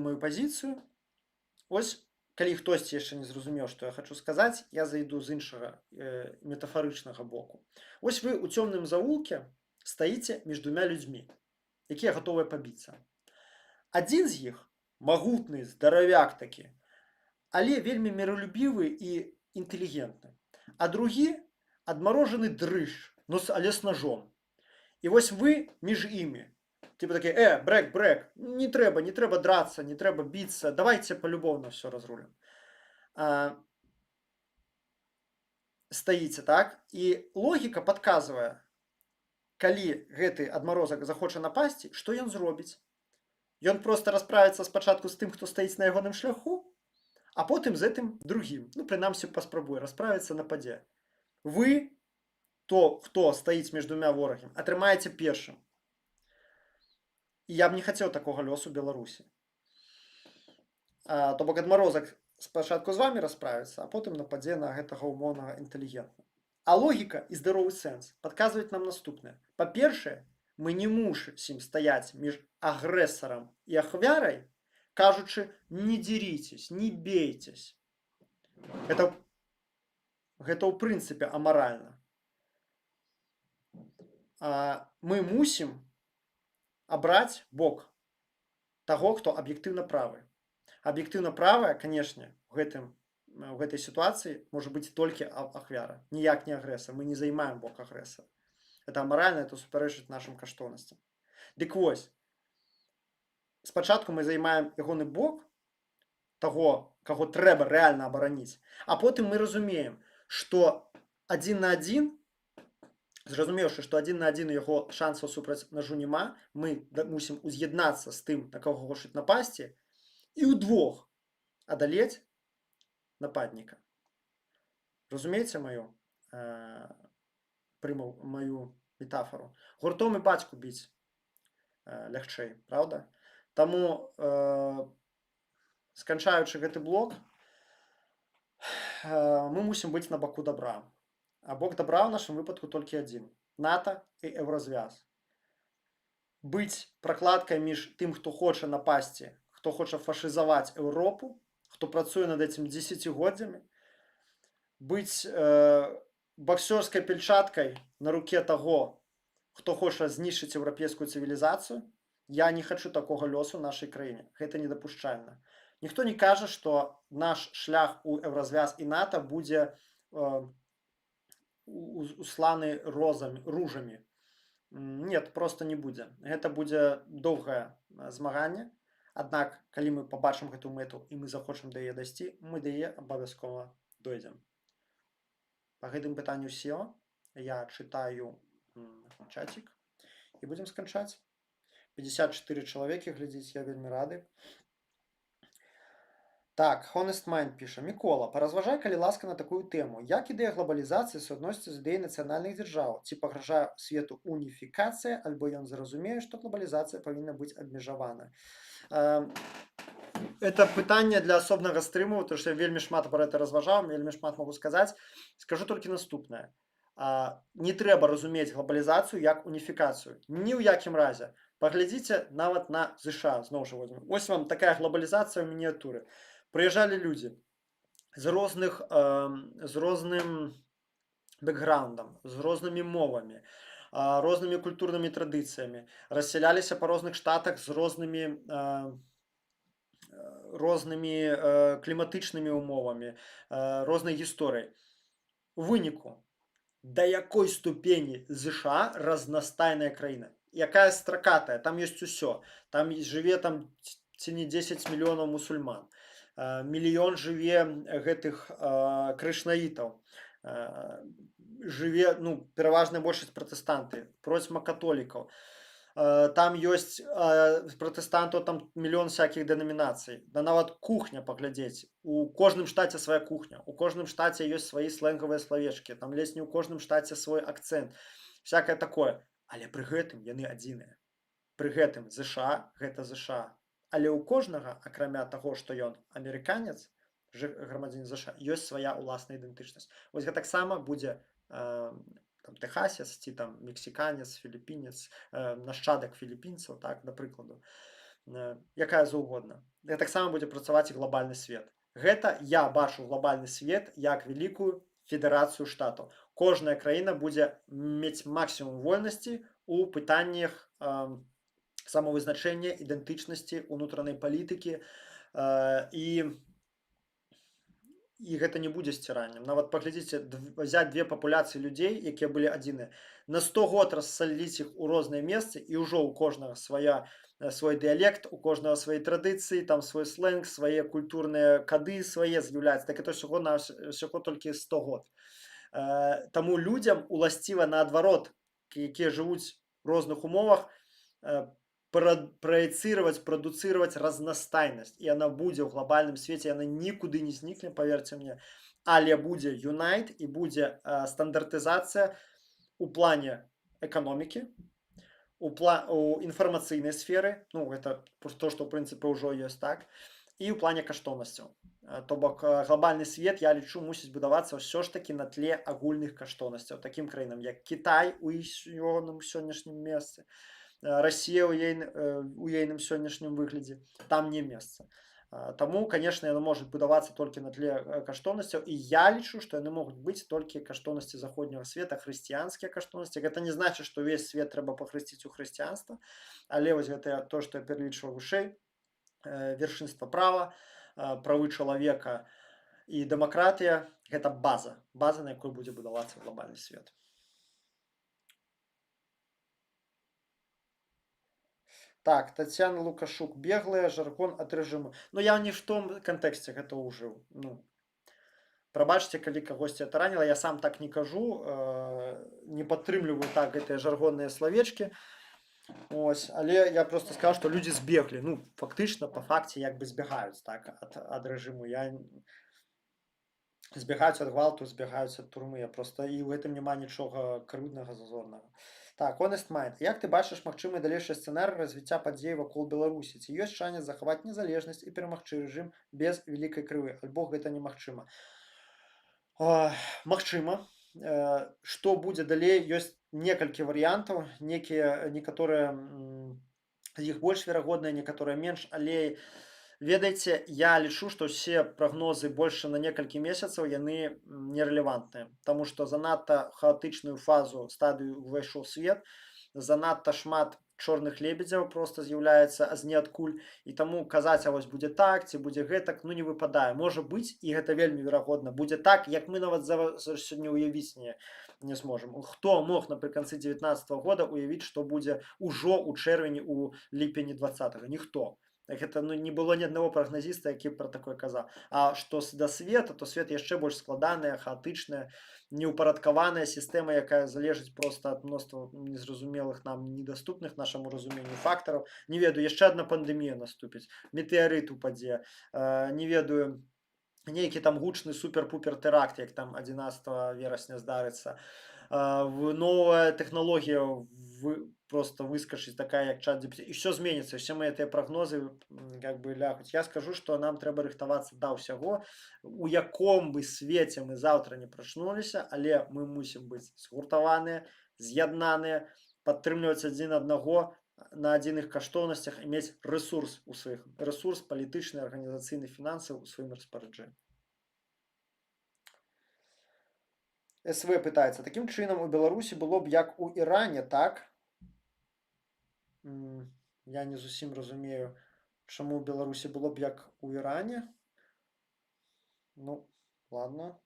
мою пазіцыю, ось, калі хтосьці яшчэ не зразумеў, што я хочу сказаць, я зайду з іншага метафарычнага боку. Ось вы ў цёмным завулке стаіце між двумя людзьмі, якія гатовыя пабіцца. Адзін з іх магутны, здаравяк такі, але вельмі міралюбівы і інтэлігентны. А другі адмарожаны дрыж, але з ножом. І вось вы між імі. Типа такі, брэк, не трэба драцца, не трэба біцца, давайте полюбовно все разрулим. Стаіце, так? І логіка падказвае, калі гэты адмарозак захоча напасці, што ён зробіць? Ён проста расправіцца спачатку з тым, хто стаіць на ягоным шляху, а потым з гэтым другім. Ну, прынамсі, паспрабуе расправіцца на падзе. Вы, хто стаіць між двумя ворагамі, атрымаеце першым. І я б не хацеў такога лёсу Беларусі. То бок адмарозак спачатку з вамі расправіцца, а потым нападзе на гэтага умоўнага інтэлігентна. А логіка і здаровы сэнс падказваюць нам наступнае. Па-першае, Мы не мусім стаяць між агрэсарам і ахвярай, кажучы, не дзірыцесь, не бейцесь. Гэта ў прынцыпе амаральна. Мы мусім абраць бок таго, хто аб'ектыўна правы. Аб'ектыўна правая, канешне, у гэтай сітуацыі можа быць толькі ахвяра, ніяк не агрэсар. Мы не займаем бок агрэсара. Это амаральна, это супярэчыць нашым каштоўнасцям. Дык вось, спачатку мы займаем ягоны бок таго, каго трэба рэальна абараніць, а потым мы разумеем, што адзін на адзін, зразумеўшы, што адзін на адзін яго шансаў супраць нажу няма, мы мусім уз'яднацца з тым, на каго хочуць напасці, і ўдвох адалець нападніка. Разумееце маю метафору? Гуртом і бацьку біць лягчэй, правда? Таму, сканчаючы гэты блок, мы мусім быць на баку добра. А бок добра ў нашым выпадку толькі адзін. НАТО і еўразвяз. Быць пракладкай між тым, хто хоча напасці, хто хоча фашызаваць Еўропу, хто працуе над этим дзесяцігоддзямі, быць боксерскай пельчаткай на руке таго, хто хоча знішчыць еўрапейскую цывілізацыю, я не хачу такога лёсу ў нашай краіне. Гэта недапушчальна. Ніхто не кажа, што наш шлях у еўразвяз і НАТО будзе усланы ружамі. Нет, просто не будзе. Гэта будзе доўгае змаганне. Аднак, калі мы пабачым гэту мэту і мы захочам да яе дайсці, мы да яе абавязкова дойдзем. Па гэтым пытанню ўсё. Я чытаю чатик і будзем сканчаць. 54 чалавекі глядзіць, я вельмі рады. Так, Honest Mind піша. Мікола, паразважай, калі ласка, на такую тэму. Як ідэя глобалізацыі суадносіцца з ідэяй нацыянальных дзяржаў? Ці пагражае свету уніфікацыя, альбо ён зразумее, што глобалізацыя павінна быць абмежавана? Это пытанне для асобнага стрыму, тому што я вельмі шмат пра гэта разважаў, вельмі шмат могу сказаць. Скажу толькі наступнае. Не трэба разумець глобалізацыю як уніфікацыю. Ні ў якім разе. Паглядзіце нават на ЗША, зноў жа возьмем. Ось вам такая глобалізацыя ў мініятуры. Прыязджалі людзі з розным бэкграундам, з рознымі мовамі, рознымі культурнымі традыцыямі, рассяляліся па розных штатах з рознымі кліматычнымі умовамі, рознай гісторыяй. У выніку, да якой ступені ЗША разнастайная краіна, якая стракатая, там ёсць усё, там жыве ці не 10 мільёнаў мусульман, мільён жыве гэтых крышнаітаў, жыве, пераважная большасць пратэстанты, процьма католікаў. Там ёсць пратэстантаў, там мільён всякіх дэнамінацый. Да нават кухня паглядзець. У кожным штаце свая кухня, у кожным штаце ёсць свае слэнгавыя словечкі, там ледзь не ў кожным штаце свой акцэнт, всякае такое. Але пры гэтым яны адзіныя. Пры гэтым ЗША гэта ЗША. Але ў кожнага, акрамя таго, што ён амерыканец, грамадзянін ЗША, ёсць свая ўласная ідэнтычнасць. Вось гэтаксама будзе тэхасец ці мексіканец, філіпінец, нашчадак філіпінцаў, так, да прыкладу, якая заўгодна. Гэтаксама будзе працаваць і глобальны свет. Гэта я бачу глобальны свет як вялікую федэрацыю штатаў. Кожная краіна будзе мець максімум вольнасці ў пытаннях самавызначэння, ідэнтычнасці, унутранай палітыкі, і гэта не будзе сціраннем. Нават паглядзіце, взяць две папуляцыі людзей, якія былі адзіныя, на 100 год рассаліць іх у розныя месцы, і ўжо ў кожнага свой дыялект, у кожнага свае традыцыі, там свой сленг, свае культурныя кады свае з'яўляюцца. Так это ўсяго толькі 100 год. Таму людзям уласціва наадварот, якія жывуць у розных умовах, праецыраваць, прадуцыраваць разнастайнасць. І яна будзе ў глобальным свеце, яна нікуды не знікне, паверце мне, але будзе юнайт і будзе стандартызацыя у плане эканомікі, у інфармацыйнай сферы, гэта то, што ў прынцыпе ўжо ёсць, так, і ў плане каштоўнасцяў. То бок глобальны свет, я лічу, мусіць будавацца ўсё ж такі на тле агульных каштоўнасцяў такім краінам як Кітай у ягоным сённяшнім месцы, Расія у ейным сённяшнім выглядзе, там не месца. Таму, конечно, яно можа будавацца толькі на тле каштоўнасцяў, і я лічу, што яны могуць быць толькі каштоўнасці заходняга света, хрысціянскія каштоўнасці. Гэта не значыць, што ўвесь свет трэба пахрысціць у хрысціянства, але вось гэта то, што я пералічваў вышэй, вершынства права, правы чалавека і дэмакратыя – гэта база, на якой будзе будавацца глобальны свет. Так, Татьяна Лукашук, беглая, жаргон ад рэжыму. Ну, я не в том кантэксце гэта ўжыў. Ну, прабачце, калі кагосьці атараніла, я сам так не кажу, не падтрымліваю так гэтыя жаргонныя словечкі. Ось, але я просто сказал, што людзі збеглі. Ну, фактычна, па факце, як бы збягаюць так, ад рэжыму. Збягаюць ад гвалту, збягаюць ад турмы. Я просто і ў гэтым няма нічога крыўднага, зазорнага. Так, Honest Mind. Як ты бачыш магчымы далейшы сцэнарый развіцця падзей вакол Беларусі? Ці ёсць шанец захаваць незалежнасць і перамагчы рэжым без вялікай крывы? Альбо гэта немагчыма? Магчыма. Што будзе далей? Ёсць некалькі варыянтаў, некаторыя з іх больш верагодныя, некаторыя менш, але ведаеце, я лічу, што ўсе прагнозы больш на некалькі месяцаў яны нерэлевантныя, таму што занадта хаатычную стадыю увайшоў свет, занадта шмат чорных лебедзяў просто з'яўляецца з ніадкуль, і таму казаць, а вось будзе так, ці будзе гэтак, ну не выпадае. Можа быць, і гэта вельмі верагодна, будзе так, як мы нават сёння ўявіць не зможам. Хто мог напрыканцы 19 года уявіць, што будзе ўжо ў чэрвені, у ліпені 20-го? Ніхто. Гэта не было ні аднаго прагназіста, які пра такое казаў. А што да света, то свет яшчэ больш складаная, хаатычная, неўпарадкаваная сістэма, якая залежыць проста ад мноства незразумелых нам, недаступных нашаму разуменню фактараў. Не ведаю, яшчэ адна пандэмія наступіць, метэарыт упадзе, не ведаю, нейкі там гучны супер-пупер тэракт, як там 11 верасня здарыцца. Новая тэхналогія просто выскачыць такая, як ChatGPT, і все зменіцца, все мои гэтыя прагнозы как бы лягуць. Я скажу, што нам трэба рыхтавацца да ўсяго, у яком бы свеце мы заўтра не прачнуліся, але мы мусім быць згуртаваныя, з'яднаныя, падтрымліваць адзін аднаго на адзіных каштоўнасцях і мець ресурс у сваіх, ресурс палітычны, арганізацыйны, фінансавы у сваім распараджэнні. СВ пытаецца, такім чынам у Беларусі было б як у Іране, так? Я не зусім разумею, чаму ў Беларусі было б як у Іране. Ну, ладно.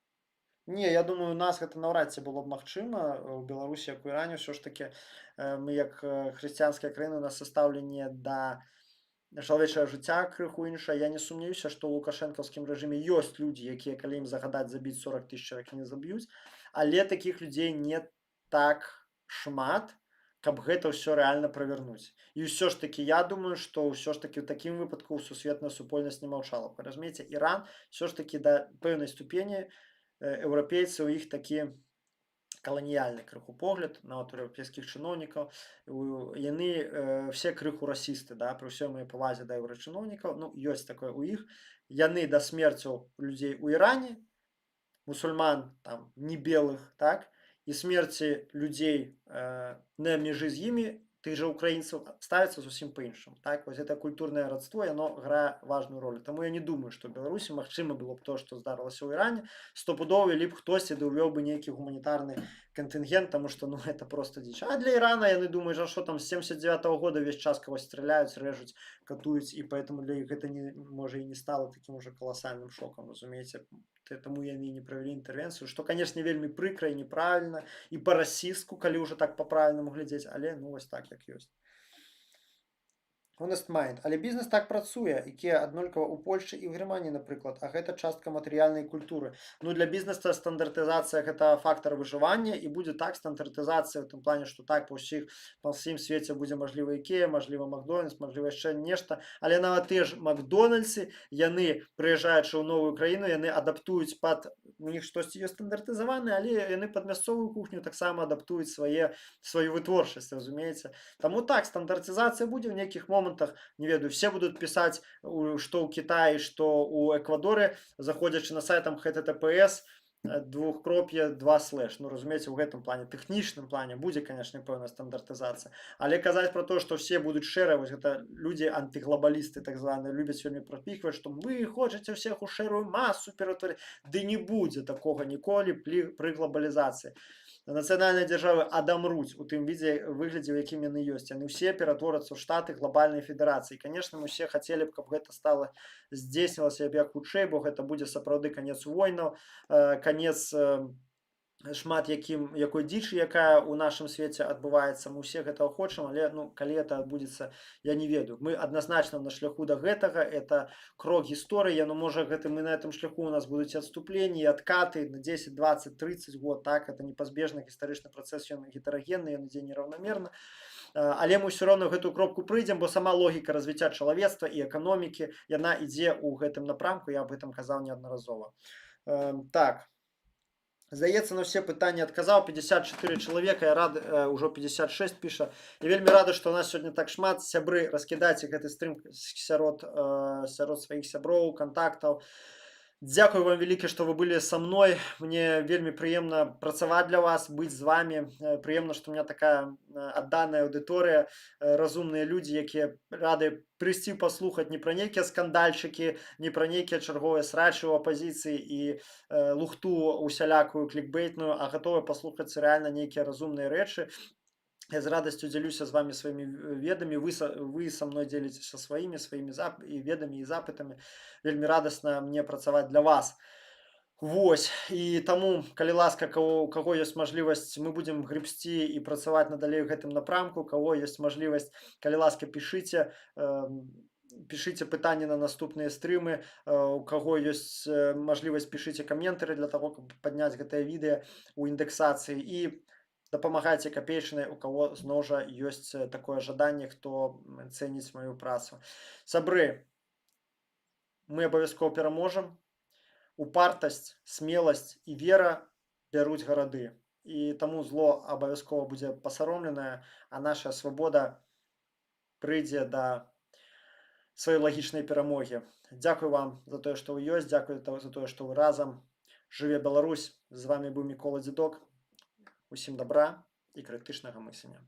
Не, я думаю, у нас гэта наўрад ці было б магчыма. У Беларусі, як у Іране, ўсё ж такі мы як хрысціянская краіна, у нас стаўленне да чалавечага жыцця крыху іншае. Я не сумнеюся, што ў лукашэнкаўскім рэжыме ёсць людзі, якія, калі ім загадаць забіць 40 000 чалавек, не заб'юць, але такіх людзей не так шмат, каб гэта ўсё рэальна правярнуць. І ўсё ж такі, я думаю, што ўсё ж такі ў такім выпадку сусветная супольнасць не маўчала. Разумееце, Іран ўсё ж такі да пэўнай ступені еўрапейцы, у іх такі каланіяльны крыху погляд на еўрапейскіх чыноўнікаў. Яны все крыху расісты, да, пры ўсёй маёй павазе да еўрачыноўнікаў, ну, ёсць такое ў іх. Яны да смерцю людзей у Іране, мусульман там не белых, так, і смерці людзей на мяжы з імі, тых жа украінцаў, ставіцца зусім па-іншаму. Так, вось гэта культурнае радство, яно грае важную ролю. Таму я не думаю, што ў Беларусі магчыма было б то, што здарылася ў Іране. Стопудова вялі б хтосьці ды ўвёў бы нейкі гуманітарны кантынгент, таму што, ну, гэта проста дзіч. А для Ірана яны думаюць, што там з 79-го года ўвесь час кагось страляюць, рэжуць, катуюць, і поэтому для іх гэта можа і не стала такім уже каласальным шокам, разумееце. Таму яны не правялі інтэрвенцыю, што, канешне, вельмі прыкра і неправільна, і па-расістску, калі ўжо так па-правільнаму глядзець, але ну вось так, як ёсць. Honest Mind. Але бізнес так працуе, IKEA аднолькава ў Польшчы і ў Германіі, напрыклад, а гэта частка матэрыяльнай культуры. Ну, для бізнеса стандартызацыя гэта фактар выжывання, і будзе так стандартызацыя ў тым плане, што так па ўсім свеце будзе мажліва IKEA, мажліва Макдональдс, мажліва яшчэ нешта, але нават тыя ж Макдональдсы, яны, прыязджаючы ў новую краіну, яны адаптуюць пад, у них штосьці ёсць стандартызаваны, але яны пад мясцовую кухню таксама адаптуюць сваю вытворчасць, разумееце. Таму так, стандартызацыя будзе ў нейкіх момантах, комментах, не ведаю, все будут писать, что у Китая, что у Эквадора, заходячи на сайтам HTTPS, двухкроп'я, 2 слэш. Ну, разумеется, в этом плане, технічным плане будзе, конечно, пэўная стандартызацыя. Але казаць про то, что все будут шэраваць, это люди антиглобалисты, так званыя, любяць вельмі прапіхваць, што вы хочаце всех у шэрую масу ператварыць. Ды не будзе такога ніколі пры глобалізацыі. Нацыянальныя дзяржавы адамруць у тым выглядзе, у якім яны ёсць. Яны ўсе ператворацца ў штаты глобальнай федэрацыі. Конечно, мы все хацелі б, каб гэта стала здзейснілася як хутчэй, бо гэта будзе сапраўды канец войнаў, канец шмат якой дзічы, якая ў нашым свеце адбываецца. Мы ўсе гэтага хочам, але ну, калі это адбудзецца, я не ведаю. Мы адназначна на шляху да гэтага, это крок гісторыі, ну можа мы на этом шляху у нас будуць адступленні, адкаты на 10, 20, 30 год, так, это непазбежны гістарычны працэс, ён гетарагенны, ён ідзе нераўнамерна. Але мы ўсё роўна гэтую кропку прыйдзем, бо сама логіка развіцця чалавецтва і эканомікі, яна ідзе ў гэтым напрамку, я об этом казаў неаднаразова. Так. Здаецца, на все пытанні адказаў. 54 чалавека, я рад, ўжо 56 піша. Я вельмі рада, што у нас сёння так шмат. Сябры, раскідайце гэты стрым сярод сваіх сяброў, кантактаў. Дзякую вам вялікі, што вы былі са мной. Мне вельмі прыемна працаваць для вас, быць з вами. Прыемна, што у меня такая адданая аўдыторыя, разумныя людзі, якія рады прыйсці паслухаць не пра нейкія скандальчыкі, не пра нейкія чарговыя срачы ў апазіцыі і лухту усялякую клікбейтную, а гатовы паслухаць рэальна нейкія разумныя рэчы. Я з радасцю дзялюся з вами сваімі ведамі, вы са мной дзеліцеся сваімі ведамі і запытамі. Вельмі радасна мне працаваць для вас. Вось, і таму, калі ласка, у каго ёсць мажлівасць, мы будзем грыбсці і працаваць надалей у гэтым напрамку, каго ёсць мажлівасць, калі ласка, пішыце пытанні на наступныя стрымы, у каго ёсць мажлівасць, пішыце каментары для таго, каб падняць гэтае відэа ў індэксацыі і дапамагайце капейчынай, у каго зноў жа ёсць такое жаданне, хто цэніць маю працу. Сябры, мы абавязкова пераможам. Упартасць, смеласць і вера бяруць гарады. І таму зло абавязкова будзе пасаромленае, а наша свабода прыйдзе да сваёй лагічнай перамогі. Дзякую вам за тое, што вы ёсць, дзякую за тое, што вы разам. Жыве Беларусь! З вами быў Мікола Дзедок. Усім добра і крытычнага мыслення.